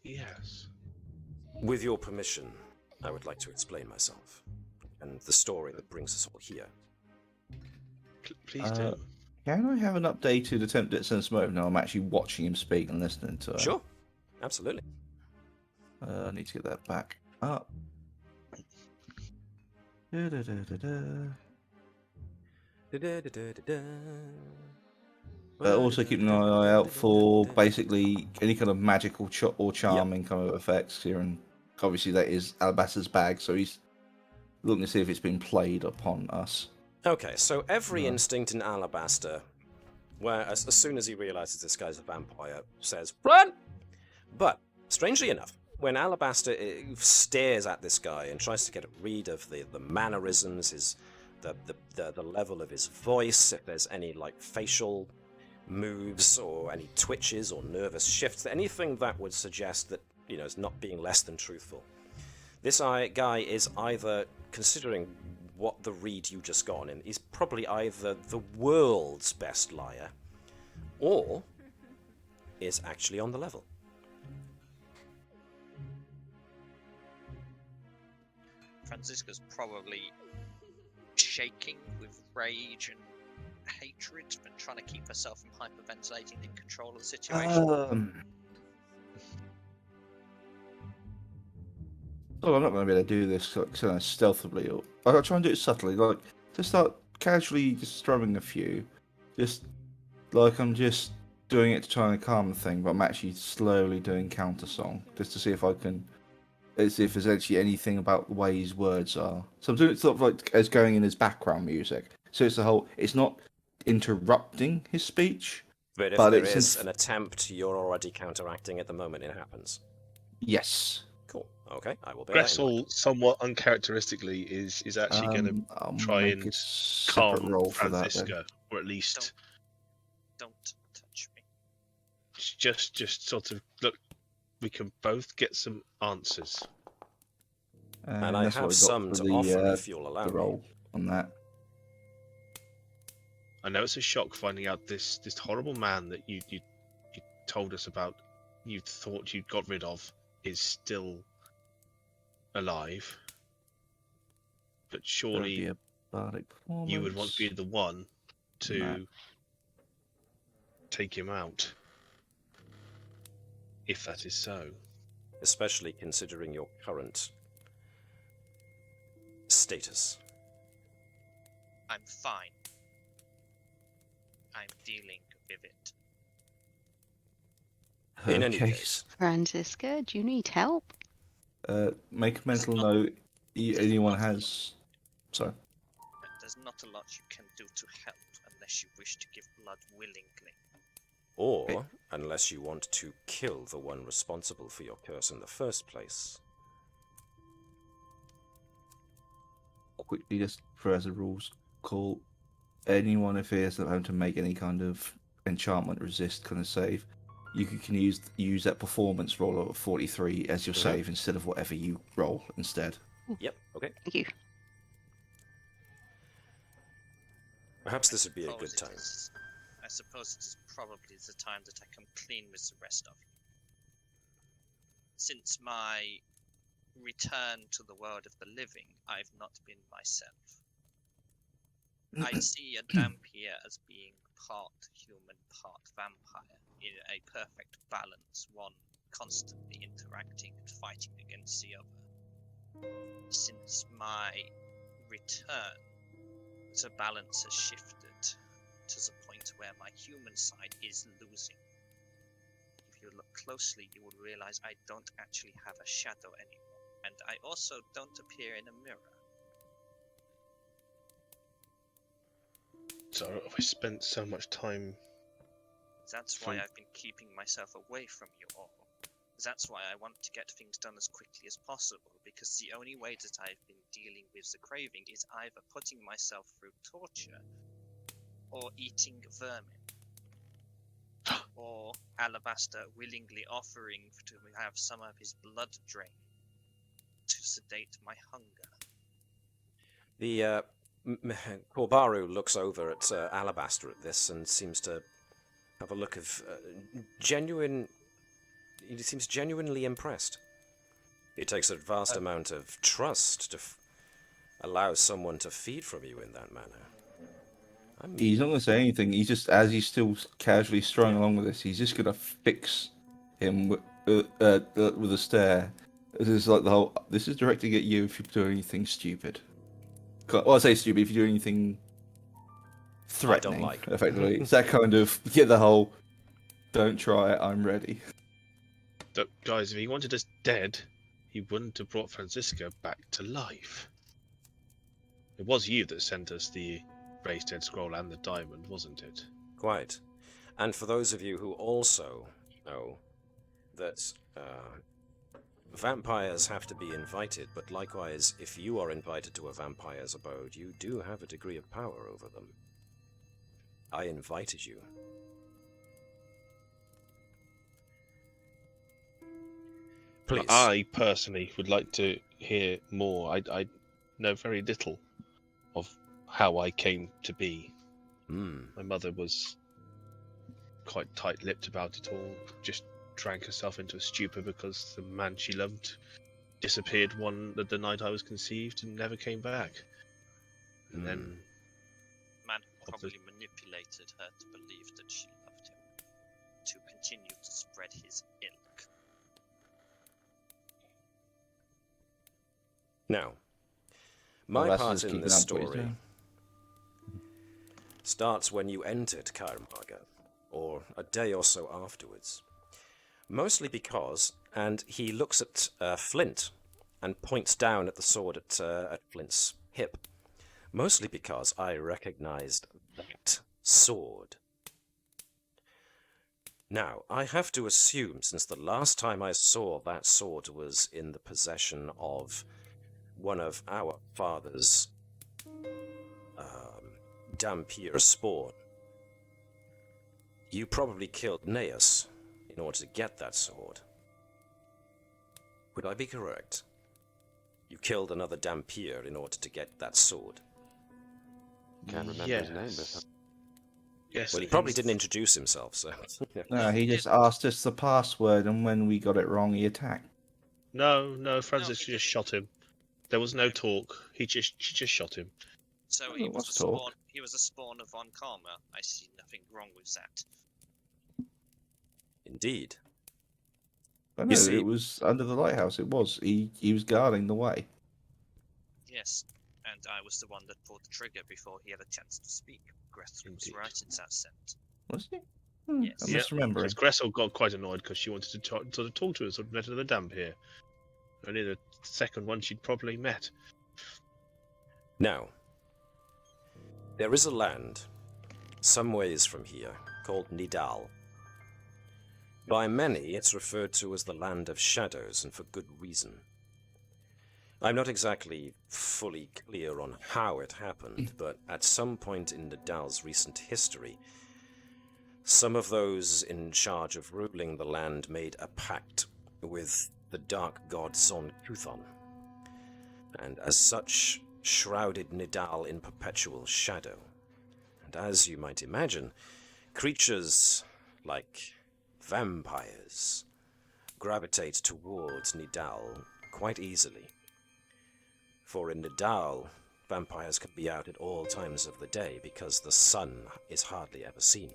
yes. With your permission, I would like to explain myself, and the story that brings us all here. Please do. can I have an updated attempt at sense motive now? I'm actually watching him speak and listening to it. Sure, absolutely. I need to get that back up. Also keeping an eye out for basically any kind of magical or charming kind of effects here, and obviously that is Alabaster's bag, so he's looking to see if it's been played upon us. Okay, so every instinct in Alabaster, where as soon as he realizes this guy's a vampire, says, "Run!" But, strangely enough, when Alabaster stares at this guy and tries to get a read of the mannerisms, the level of his voice, if there's any like facial moves or any twitches or nervous shifts, anything that would suggest that, you know, is not being less than truthful. This guy is either, considering what the read you just got on him, is probably either the world's best liar or is actually on the level. Franziska's probably shaking with rage and hatred, but trying to keep herself from hyperventilating in control of the situation. Oh, I'm not going to be able to do this kind of stealthily. Or I'll try and do it subtly, like just start casually just strumming a few, just like I'm just doing it to try and calm the thing, but I'm actually slowly doing counter song just to see if I can. See if there's actually anything about the way his words are. So I'm doing it sort of like as going in as background music. So it's the whole. It's not interrupting his speech. But if but there it's is an attempt, you're already counteracting at the moment it happens. Yes. Cool. Okay, I will bear that in mind. Gressel, somewhat uncharacteristically, is actually going I'll to try make and a separate calm roll for that. Franziska, or at least Don't touch me. just sort of look. We can both get some answers. And I that's what have we got some for to the, offer if you'll allow the me. roll on that. I know it's a shock finding out this horrible man that you told us about, you thought you got rid of, is still alive. But There'll be surely a bardic you would want to be performance. the one to No. take him out. If that is so. Especially considering your current status. I'm fine. I'm dealing with it. In any Okay. case, Franziska, do you need help? Make a mental not- note. Anyone not- has. Sorry. There's not a lot you can do to help unless you wish to give blood willingly. or unless you want to kill the one responsible for your curse in the first place. I'll quickly just, for as a rules, call anyone who fears that having to make any kind of enchantment resist kind of save. You can use that performance roll of 43 as your save instead of whatever you roll instead. Yep, okay. Thank you. Perhaps this would be a suppose good it time. I suppose it is probably the time that I come clean with the rest of you. Since my return to the world of the living, I've not been myself. I see a Dampier as being part human, part vampire, in a perfect balance, one constantly interacting and fighting against the other. Since my return, the balance has shifted to the point where my human side is losing. If you look closely, you will realize I don't actually have a shadow anymore, and I also don't appear in a mirror. So I spent so much time. That's why I've been keeping myself away from you all. That's why I want to get things done as quickly as possible, because the only way that I've been dealing with the craving is either putting myself through torture, or eating vermin, or Alabaster willingly offering to have some of his blood drained to sedate my hunger. The Korbaru looks over at Alabaster at this and seems to have a look of genuine. He seems genuinely impressed. It takes a vast amount of trust to allow someone to feed from you in that manner. He's not going to say anything. He's just, as he's still casually strolling along with this, he's just going to fix him with a stare. This is like the whole. This is directed at you if you do anything stupid. Well, I say stupid if you do anything threatening. like. Effectively, it's that kind of the whole. Don't try it. I'm ready. Look, guys, if he wanted us dead, he wouldn't have brought Franziska back to life. It was you that sent us the raised dead scroll and the diamond, wasn't it? Quite. And for those of you who also know that vampires have to be invited, but likewise, if you are invited to a vampire's abode, you do have a degree of power over them. I invited you. Please. I personally would like to hear more. I know very little of how I came to be. My mother was quite tight-lipped about it all, just drank herself into a stupor because the man she loved disappeared the night I was conceived and never came back. And then... Man probably manipulated her to believe that she loved him, to continue to spread his ilk. Now, my part in this story starts when you entered Kairmaga, or a day or so afterwards. Mostly because, and he looks at Flint and points down at the sword at Flint's hip. Mostly because I recognized that sword. Now, I have to assume, since the last time I saw that sword was in the possession of one of our father's Dampier spawn, you probably killed Neus in order to get that sword. Would I be correct? You killed another Dampier in order to get that sword. Can't remember his name, but Yes. Well, he probably didn't introduce himself, so... No, he just asked us the password, and when we got it wrong, he attacked. No, Francis just shot him. There was no talk. She just shot him. So Oh, he there was was a talk. spawn. He was a spawn of Von Karma. I see nothing wrong with that. Indeed. But You no, see- it was under the lighthouse. It was. He was guarding the way. Yes, and I was the one that pulled the trigger before he had a chance to speak. Grethel was Indeed. right in that sense. Was he? Yes. I misremember Because it. Gressel got quite annoyed because she wanted to sort of talk to us, sort of let her the damp here. Only the second one she'd probably met. Now, there is a land, some ways from here, called Nidal. By many, it's referred to as the Land of Shadows, and for good reason. I'm not exactly fully clear on how it happened, but at some point in Nidal's recent history, some of those in charge of ruling the land made a pact with the dark god Zon Kuthon, and as such shrouded Nidal in perpetual shadow. And as you might imagine, creatures like vampires gravitate towards Nidal quite easily. For in Nidal, vampires can be out at all times of the day because the sun is hardly ever seen.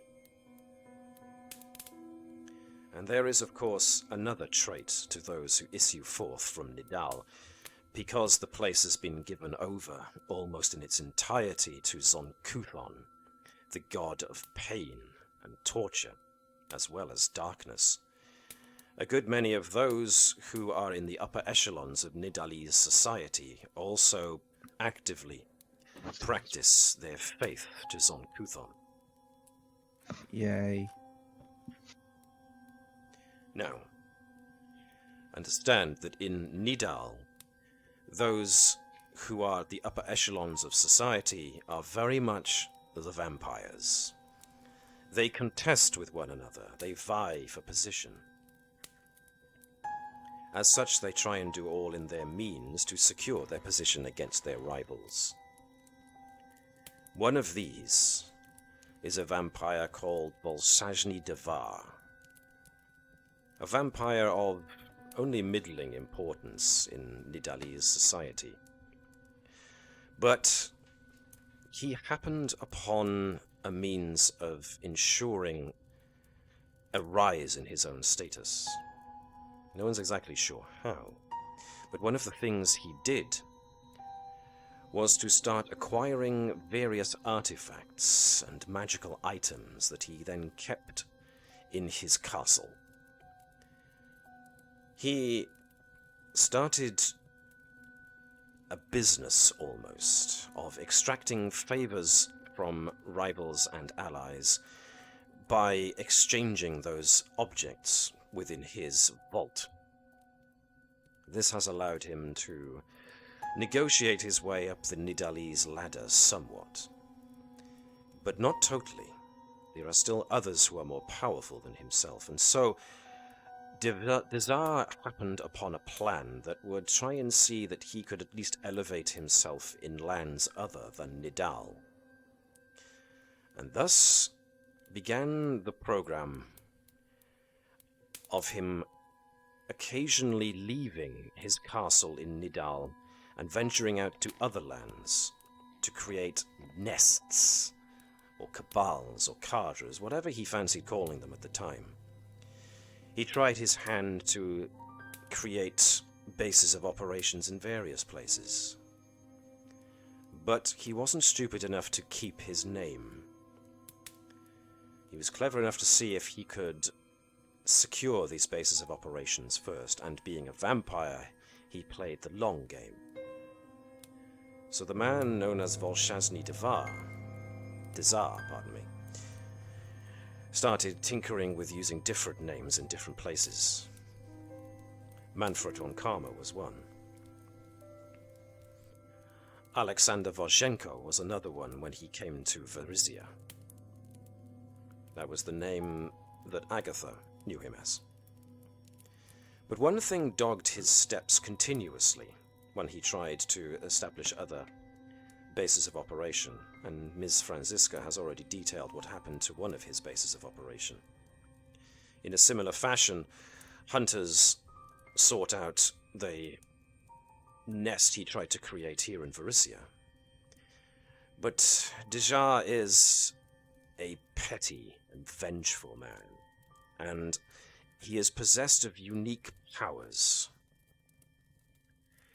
And there is, of course, another trait to those who issue forth from Nidal, because the place has been given over almost in its entirety to Zonkuthon, the god of pain and torture, as well as darkness. A good many of those who are in the upper echelons of Nidalese society also actively practice their faith to Zonkuthon. Yay. Now, understand that in Nidal, those who are the upper echelons of society are very much the vampires. They contest with one another, they vie for position. As such, they try and do all in their means to secure their position against their rivals. One of these is a vampire called Bolsajny Devar. A vampire of only middling importance in Nidalese society. But he happened upon a means of ensuring a rise in his own status. No one's exactly sure how, but one of the things he did was to start acquiring various artifacts and magical items that he then kept in his castle. He started a business almost of extracting favors from rivals and allies by exchanging those objects within his vault. This has allowed him to negotiate his way up the Nidalese ladder somewhat. But not totally. There are still others who are more powerful than himself, and so Desar happened upon a plan that would try and see that he could at least elevate himself in lands other than Nidal. And thus began the program of him occasionally leaving his castle in Nidal and venturing out to other lands to create nests, or cabals, or cadres, whatever he fancied calling them at the time. He tried his hand to create bases of operations in various places. But he wasn't stupid enough to keep his name. He was clever enough to see if he could secure these bases of operations first, and being a vampire, he played the long game. So the man known as Bolsajny Devar, started tinkering with using different names in different places. Manfred von Karma was one. Alexander Vozhenko was another one when he came to Varizia. That was the name that Agatha knew him as. But one thing dogged his steps continuously when he tried to establish other bases of operation, and Ms. Franziska has already detailed what happened to one of his bases of operation. In a similar fashion, hunters sought out the nest he tried to create here in Varizia. But Dejar is a petty and vengeful man, and he is possessed of unique powers.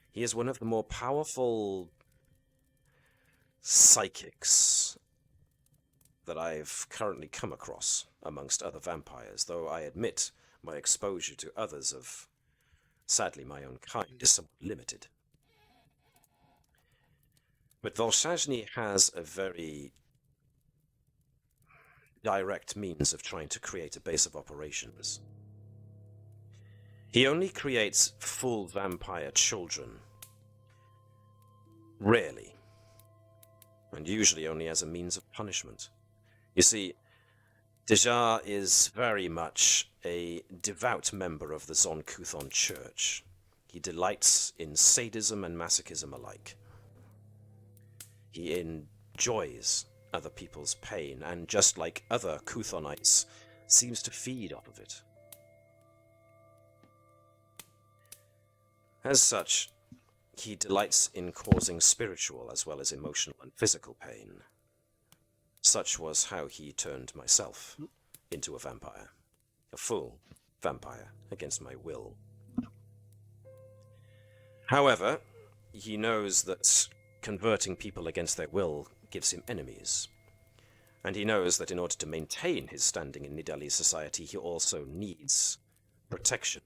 He is one of the more powerful psychics that I've currently come across amongst other vampires, though I admit my exposure to others of, sadly, my own kind is somewhat limited. But Bolsajny has a very direct means of trying to create a base of operations. He only creates full vampire children. Rarely. And usually only as a means of punishment. You see, Dejar is very much a devout member of the Zonkuthon Church. He delights in sadism and masochism alike. He enjoys other people's pain, and just like other Kuthonites, seems to feed off of it. As such, he delights in causing spiritual as well as emotional and physical pain. Such was how he turned myself into a vampire. A full vampire against my will. However, he knows that converting people against their will gives him enemies. And he knows that in order to maintain his standing in Nidali society, he also needs protection.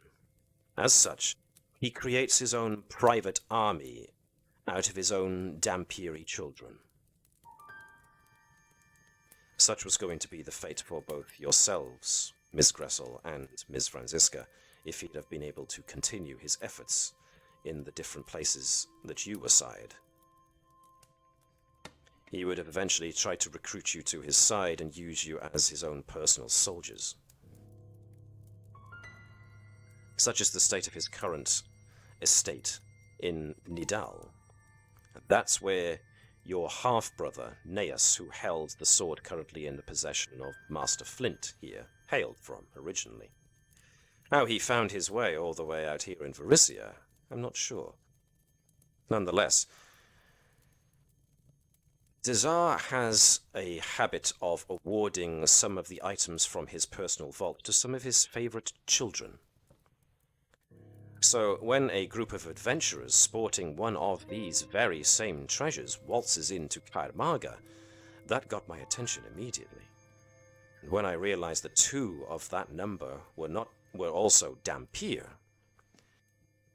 As such, he creates his own private army out of his own Dampiri children. Such was going to be the fate for both yourselves, Miss Gressel and Miss Franziska, if he'd have been able to continue his efforts in the different places that you aside. He would have eventually tried to recruit you to his side and use you as his own personal soldiers. Such is the state of his current estate in Nidal. And that's where your half-brother, Neas, who held the sword currently in the possession of Master Flint here, hailed from originally. How he found his way all the way out here in Varisia, I'm not sure. Nonetheless, Dezar has a habit of awarding some of the items from his personal vault to some of his favorite children. So when a group of adventurers sporting one of these very same treasures waltzes into Kaermaga, that got my attention immediately. And when I realized that two of that number were also Dampir,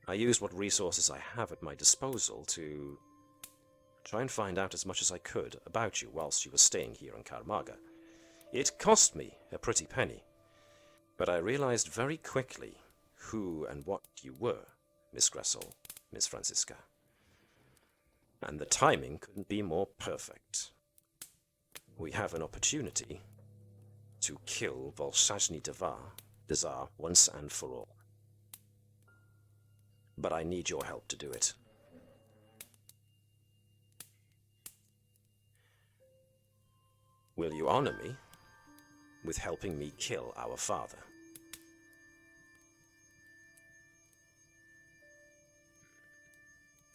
I used what resources I have at my disposal to try and find out as much as I could about you whilst you were staying here in Kaermaga. It cost me a pretty penny, but I realized very quickly who and what you were, Miss Gressel, Miss Franziska. And the timing couldn't be more perfect. We have an opportunity to kill Volshazhny Dezar once and for all. But I need your help to do it. Will you honor me with helping me kill our father?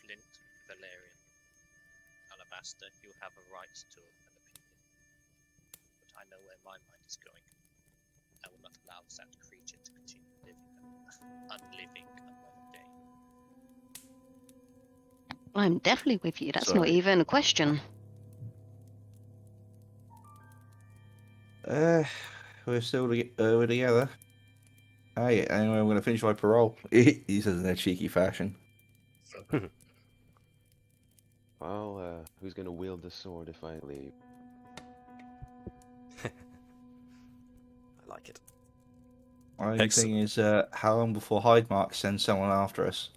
Flint, Valerian, Alabaster, you have a right to an opinion. But I know where my mind is going. I will not allow that creature to continue unliving another day. I'm definitely with you. That's not Sorry. even a question. We're still we're together. Hey, anyway, I'm going to finish my parole. He says in a cheeky fashion. Well, who's gonna wield the sword if I leave? I like it. My only Excellent. thing is, how long before Hydemark sends someone after us?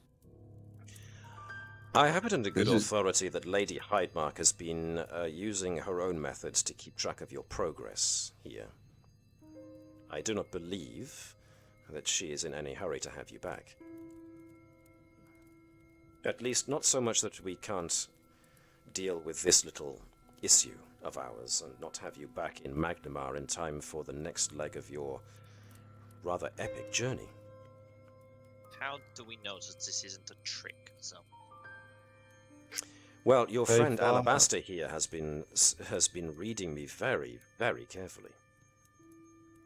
I have it under good This is- authority that Lady Hydemark has been using her own methods to keep track of your progress here. I do not believe that she is in any hurry to have you back. At least not so much that we can't deal with this little issue of ours and not have you back in Magnamar in time for the next leg of your rather epic journey. How do we know that this isn't a trick? So, Well, your Very friend far. Alabaster here has been reading me very, very carefully.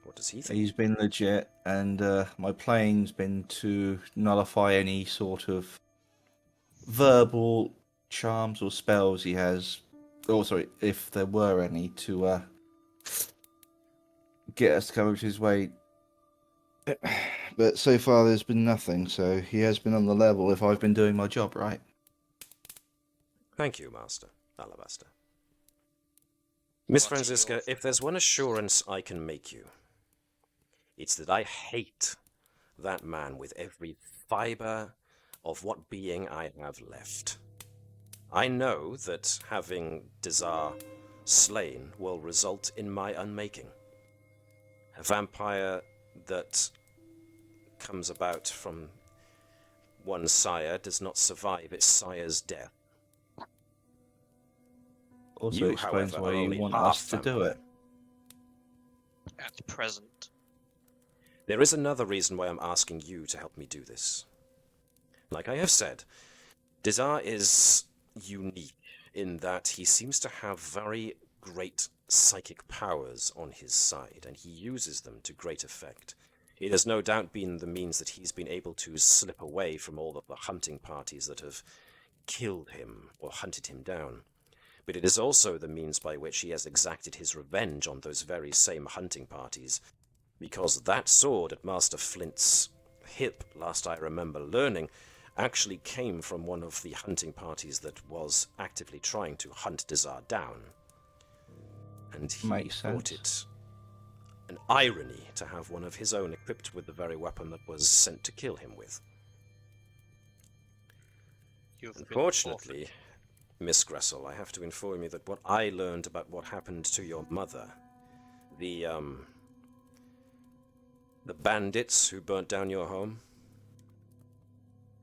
What does he think? He's been legit, and my playing's been to nullify any sort of verbal charms or spells he has. Oh, sorry, if there were any, to get us to come up his way. But so far, there's been nothing, so he has been on the level if I've been doing my job right. Thank you, Master Alabaster. Miss What's Franziska, your- if there's one assurance I can make you, it's that I hate that man with every fiber of what being I have left. I know that having Dezar slain will result in my unmaking. A vampire that comes about from one sire does not survive its sire's death. Also You, explains however, why are you only want half us to do vampire. it. At present. There is another reason why I'm asking you to help me do this. Like I have said, Dizar is unique in that he seems to have very great psychic powers on his side, and he uses them to great effect. It has no doubt been the means that he's been able to slip away from all of the hunting parties that have killed him or hunted him down. But it is also the means by which he has exacted his revenge on those very same hunting parties, because that sword at Master Flint's hip, last I remember learning, actually came from one of the hunting parties that was actively trying to hunt Dizar down. And he Makes thought sense. it an irony to have one of his own equipped with the very weapon that was sent to kill him with. You've been Unfortunately, Miss Gressel, I have to inform you that what I learned about what happened to your mother, the bandits who burnt down your home,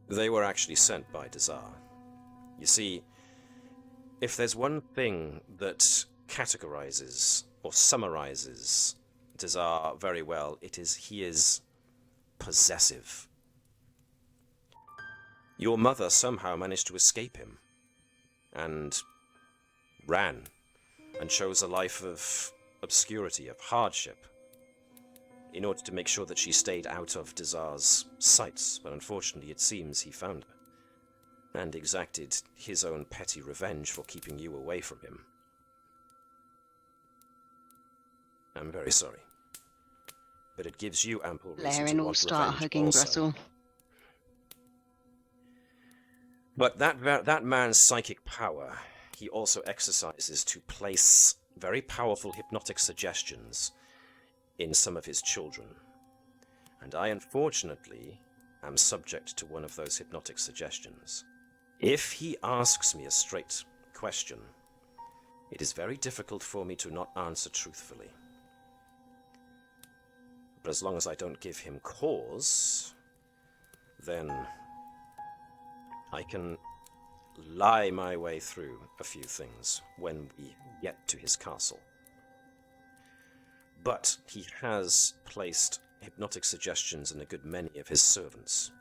they were actually sent by Dizar. You see, if there's one thing that categorizes or summarizes Dizar very well, it is he is possessive. Your mother somehow managed to escape him and ran and chose a life of obscurity, of hardship, in order to make sure that she stayed out of Dizar's sights, but unfortunately it seems he found her, and exacted his own petty revenge for keeping you away from him. I'm very sorry, but it gives you ample reason Laren to will want start revenge hugging also. Gressel. But that man's psychic power, he also exercises to place very powerful hypnotic suggestions in some of his children. And I, unfortunately, am subject to one of those hypnotic suggestions. If he asks me a straight question, it is very difficult for me to not answer truthfully. But as long as I don't give him cause, then I can lie my way through a few things when we get to his castle. But he has placed hypnotic suggestions in a good many of his servants.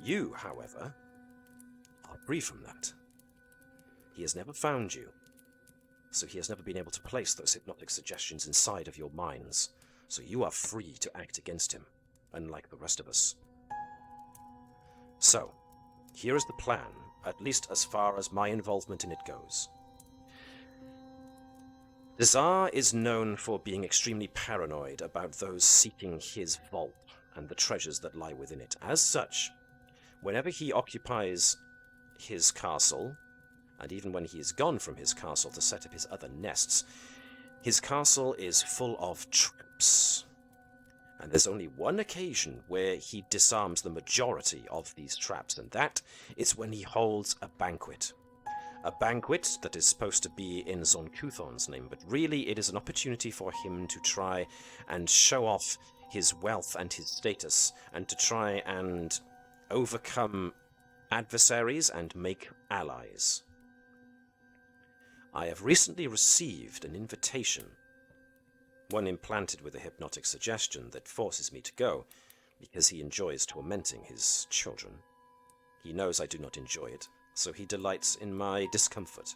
You, however, are free from that. He has never found you, so he has never been able to place those hypnotic suggestions inside of your minds, so you are free to act against him, unlike the rest of us. So, here is the plan, at least as far as my involvement in it goes. Dizar is known for being extremely paranoid about those seeking his vault and the treasures that lie within it. As such, whenever he occupies his castle, and even when he is gone from his castle to set up his other nests, his castle is full of traps. And there's only one occasion where he disarms the majority of these traps, and that is when he holds a banquet. A banquet that is supposed to be in Zonkuthon's name, but really it is an opportunity for him to try and show off his wealth and his status, and to try and overcome adversaries and make allies. I have recently received an invitation, one implanted with a hypnotic suggestion that forces me to go, because he enjoys tormenting his children. He knows I do not enjoy it, so he delights in my discomfort.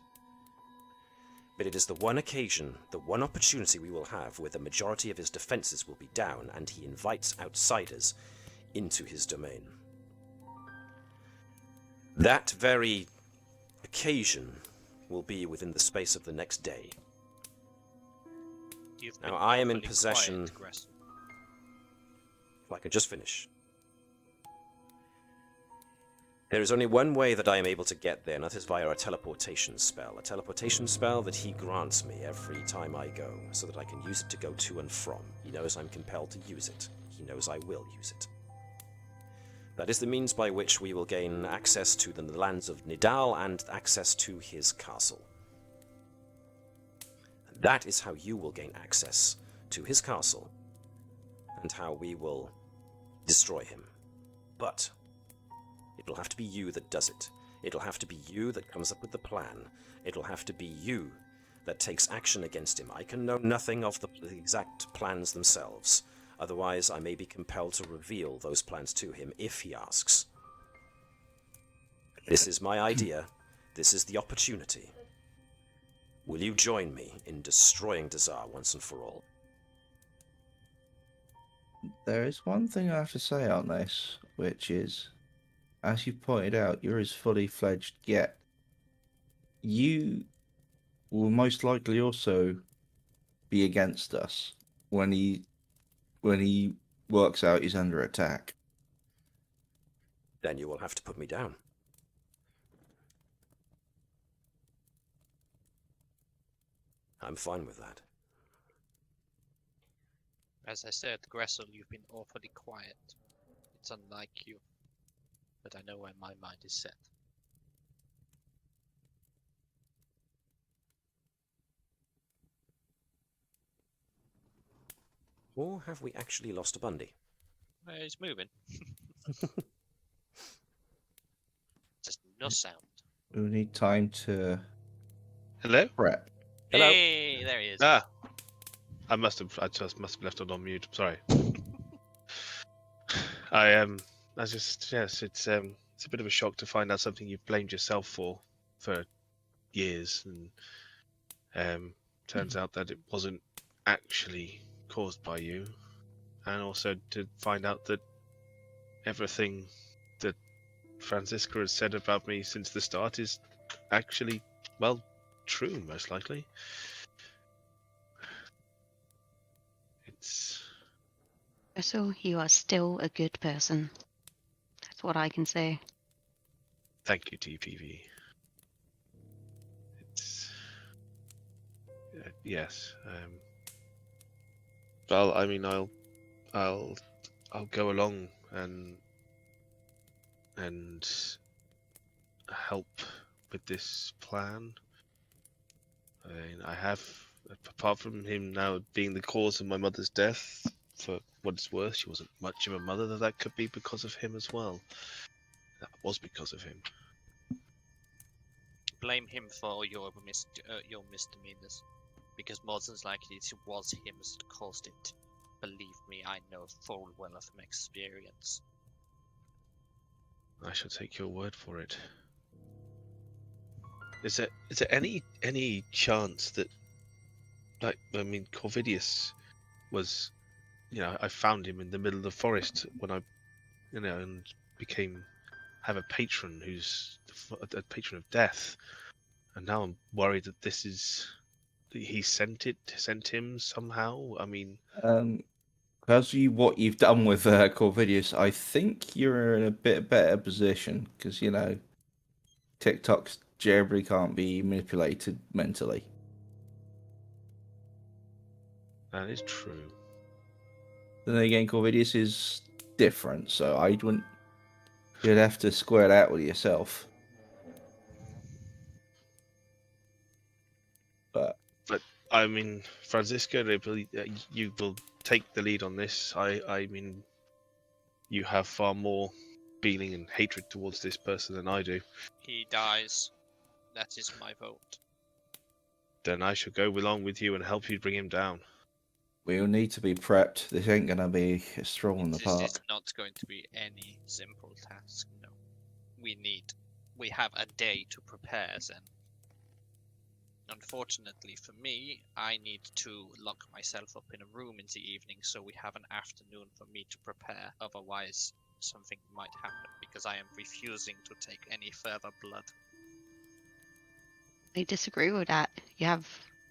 But it is the one occasion, the one opportunity we will have where the majority of his defenses will be down, and he invites outsiders into his domain. That very occasion will be within the space of the next day. You've Now, been I am in awfully possession... quiet, Gressel. If I could just finish. There is only one way that I am able to get there, and that is via a teleportation spell. A teleportation spell that he grants me every time I go, so that I can use it to go to and from. He knows I'm compelled to use it. He knows I will use it. That is the means by which we will gain access to the lands of Nidal and access to his castle. That is how you will gain access to his castle, and how we will destroy him. But it'll have to be you that does it. It'll have to be you that comes up with the plan. It'll have to be you that takes action against him, I can know nothing of the exact plans themselves. Otherwise, I may be compelled to reveal those plans to him if he asks. This is my idea. This is the opportunity. Will you join me in destroying Dazar once and for all? There is one thing I have to say on this, which is, as you pointed out, you're as fully fledged yet. You will most likely also be against us when he works out he's under attack. Then you will have to put me down. I'm fine with that. As I said, Gressel, you've been awfully quiet. It's unlike you. But I know where my mind is set. Or have we actually lost a Bundy? He's moving. Just no sound. We'll need time to Hello? prep. Hello? Hey, there he is. Ah, I just must have left it on mute. Sorry. Yes, it's a bit of a shock to find out something you've blamed yourself for years, and turns out that it wasn't actually caused by you, and also to find out that everything that Franziska has said about me since the start is actually, well, true, most likely. It's... So you are still a good person. That's what I can say. Thank you, TPV. It's... yes. Well, I mean, I'll go along and help with this plan. I mean, I have, apart from him now being the cause of my mother's death, for what it's worth, she wasn't much of a mother. That could be because of him as well. That was because of him. Blame him for your misdemeanors, because more than likely it was him that caused it. Believe me, I know full well from experience. I shall take your word for it. Is there any chance that, like, I mean, Corvidius was, I found him in the middle of the forest when I, and have a patron who's a patron of death, and now I'm worried that he sent him somehow. I mean, As what you've done with Corvidius, I think you're in a bit better position because TikToks generally can't be manipulated mentally. that is true. Then again, Corvidius is different, so I wouldn't. You'd have to square it out with yourself. But I mean, Franziska, you will take the lead on this. I mean, you have far more feeling and hatred towards this person than I do. He dies. That is my vote. Then I shall go along with you and help you bring him down. we'll need to be prepped. This ain't gonna be a stroll in the This is park. not going to be any simple task, no. We have a day to prepare then. Unfortunately for me, I need to lock myself up in a room in the evening, so we have an afternoon for me to prepare. Otherwise, something might happen, because I am refusing to take any further blood. I disagree with that. You have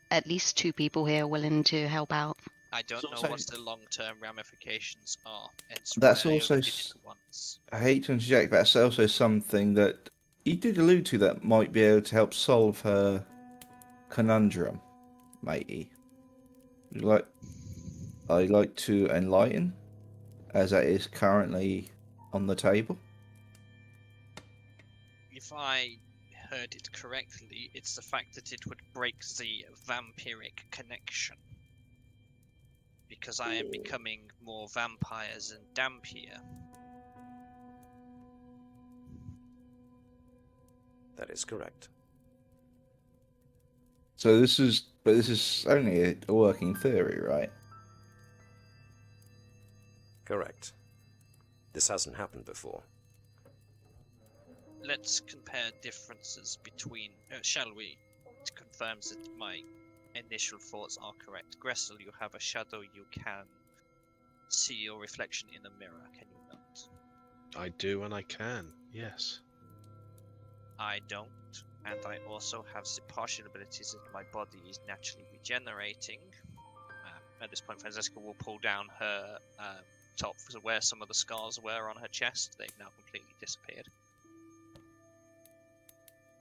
at least 2 people here willing to help out. I don't know So- what the long-term ramifications are. Hence That's why I also only did it once. I hate to interject, but that's also something that you did allude to that might be able to help solve her conundrum, matey. I'd like to enlighten, as that is currently on the table. If I heard it correctly, it's the fact that it would break the vampiric connection. Because I am becoming more vampires than Dampier. That is correct. So this is only a working theory, right? Correct. This hasn't happened before. Let's compare differences between. Shall we? To confirm that my initial thoughts are correct. Gressel, you have a shadow. You can see your reflection in a mirror. Can you not? I do, and I can. Yes. I don't, and I also have the partial abilities that my body is naturally regenerating. At this point, Francesca will pull down her top to where some of the scars were on her chest. They've now completely disappeared.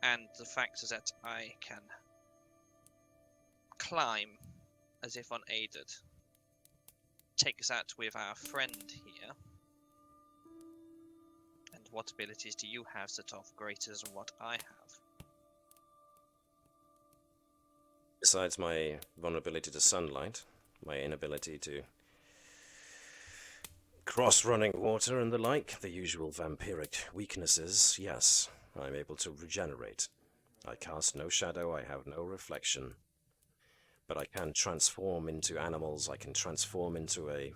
And the fact that I can climb as if unaided. Take that with our friend here. And what abilities do you have that are greater than what I have? Besides my vulnerability to sunlight, my inability to cross running water and the like, the usual vampiric weaknesses, yes, I'm able to regenerate. I cast no shadow, I have no reflection. But I can transform into animals, I can transform into a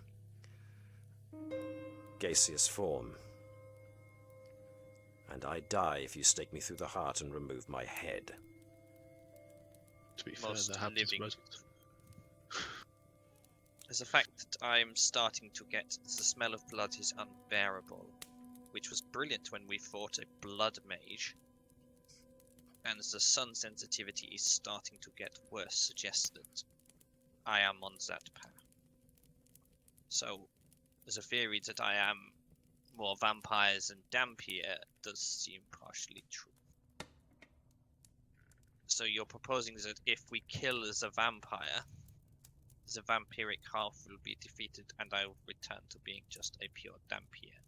gaseous form. And I die if you stake me through the heart and remove my head. To be fair, Most that happens living. most. There's the fact that I'm starting to get the smell of blood is unbearable, which was brilliant when we fought a blood mage. And the sun sensitivity is starting to get worse, suggests that I am on that path. So, there's a theory that I am more vampires than Dampier does seem partially true. So you're proposing that if we kill the vampire, the vampiric half will be defeated and I will return to being just a pure Dampier.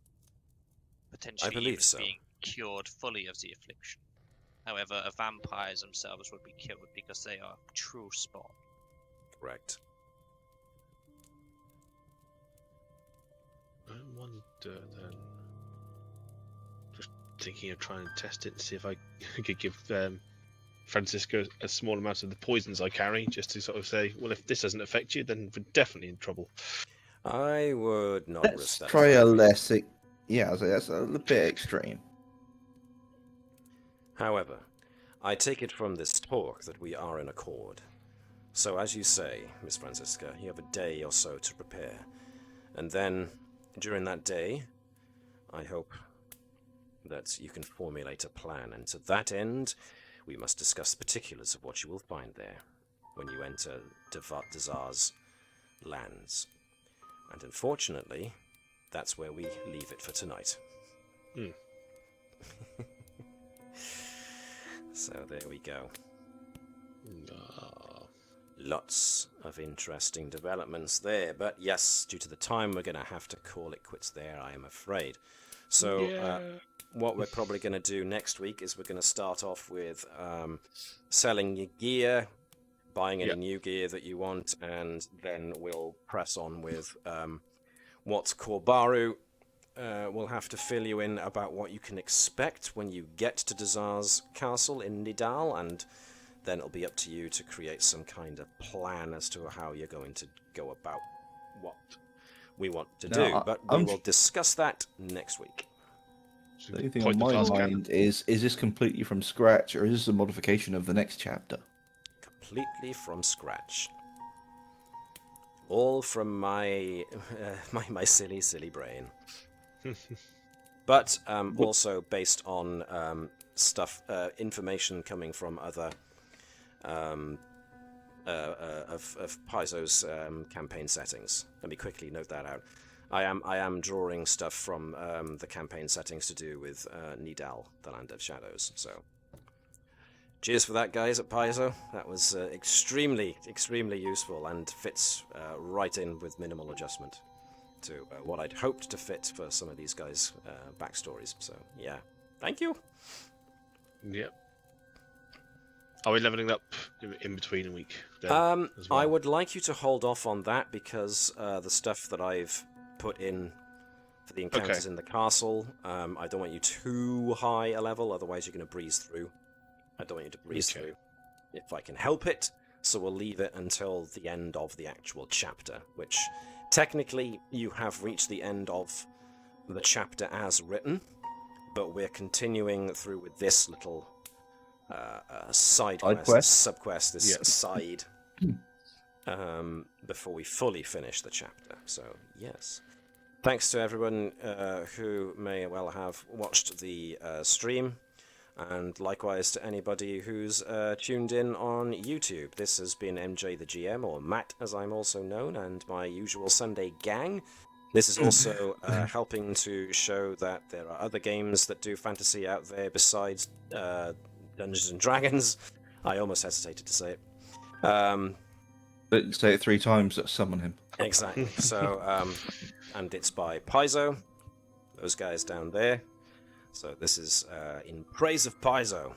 Potentially believe even so. being cured fully of the affliction. However, vampires themselves would be killed because they are true spawn. Correct. I wonder then. Just thinking of trying to test it and see if I could give Francisco a small amount of the poisons I carry, just to sort of say, well, if this doesn't affect you, then we're definitely in trouble. I would not Let's risk that. try for a every- less. Yeah, I'd say that's a bit extreme. However, I take it from this talk that we are in accord. So as you say, Miss Francisca, you have a day or so to prepare. And then, during that day, I hope that you can formulate a plan. And to that end, we must discuss the particulars of what you will find there when you enter Dazar's lands. And unfortunately, that's where we leave it for tonight. Hmm. So there we go. Ah. Lots of interesting developments there, but yes, due to the time, we're going to have to call it quits there, I am afraid. So, what we're probably going to do next week is we're going to start off with selling your gear, buying any new gear that you want, and then we'll press on with what's Korbaru. We'll have to fill you in about what you can expect when you get to Dazar's castle in Nidal, and then it'll be up to you to create some kind of plan as to how you're going to go about what we want to do. But we will discuss that next week. The only thing on my mind is this completely from scratch, or is this a modification of the next chapter? Completely from scratch. All from my my silly brain. But also based on stuff, information coming from other of Paizo's campaign settings. Let me quickly note that out. I am drawing stuff from the campaign settings to do with Nidal, the Land of Shadows. So, cheers for that, guys at Paizo. That was extremely useful and fits right in with minimal adjustment to what I'd hoped to fit for some of these guys' backstories. So, yeah, thank you. Yep. Are we leveling up in between a week? Then, as well? I would like you to hold off on that because the stuff that I've put in for the encounters in the castle, I don't want you too high a level, otherwise you're going to breeze through. I don't want you to breeze through. if I can help it, so we'll leave it until the end of the actual chapter, which technically you have reached the end of the chapter as written, but we're continuing through with this little side quest, subquest, this side, before we fully finish the chapter. So, yes. Thanks to everyone who may well have watched the stream, and likewise to anybody who's tuned in on YouTube. This has been MJ the GM, or Matt as I'm also known, and my usual Sunday gang. This is also helping to show that there are other games that do fantasy out there besides Dungeons and Dragons. I almost hesitated to say it. But say it 3 times, summon him. Exactly. So, and it's by Paizo, those guys down there. So this is in praise of Paizo.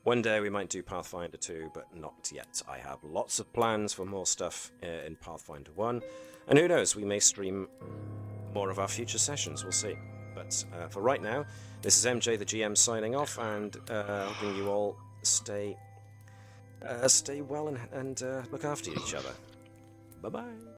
One day we might do Pathfinder 2, but not yet. I have lots of plans for more stuff in Pathfinder 1. And who knows, we may stream more of our future sessions, we'll see. But for right now, this is MJ the GM signing off, and hoping you all stay well and look after each other. Bye-bye.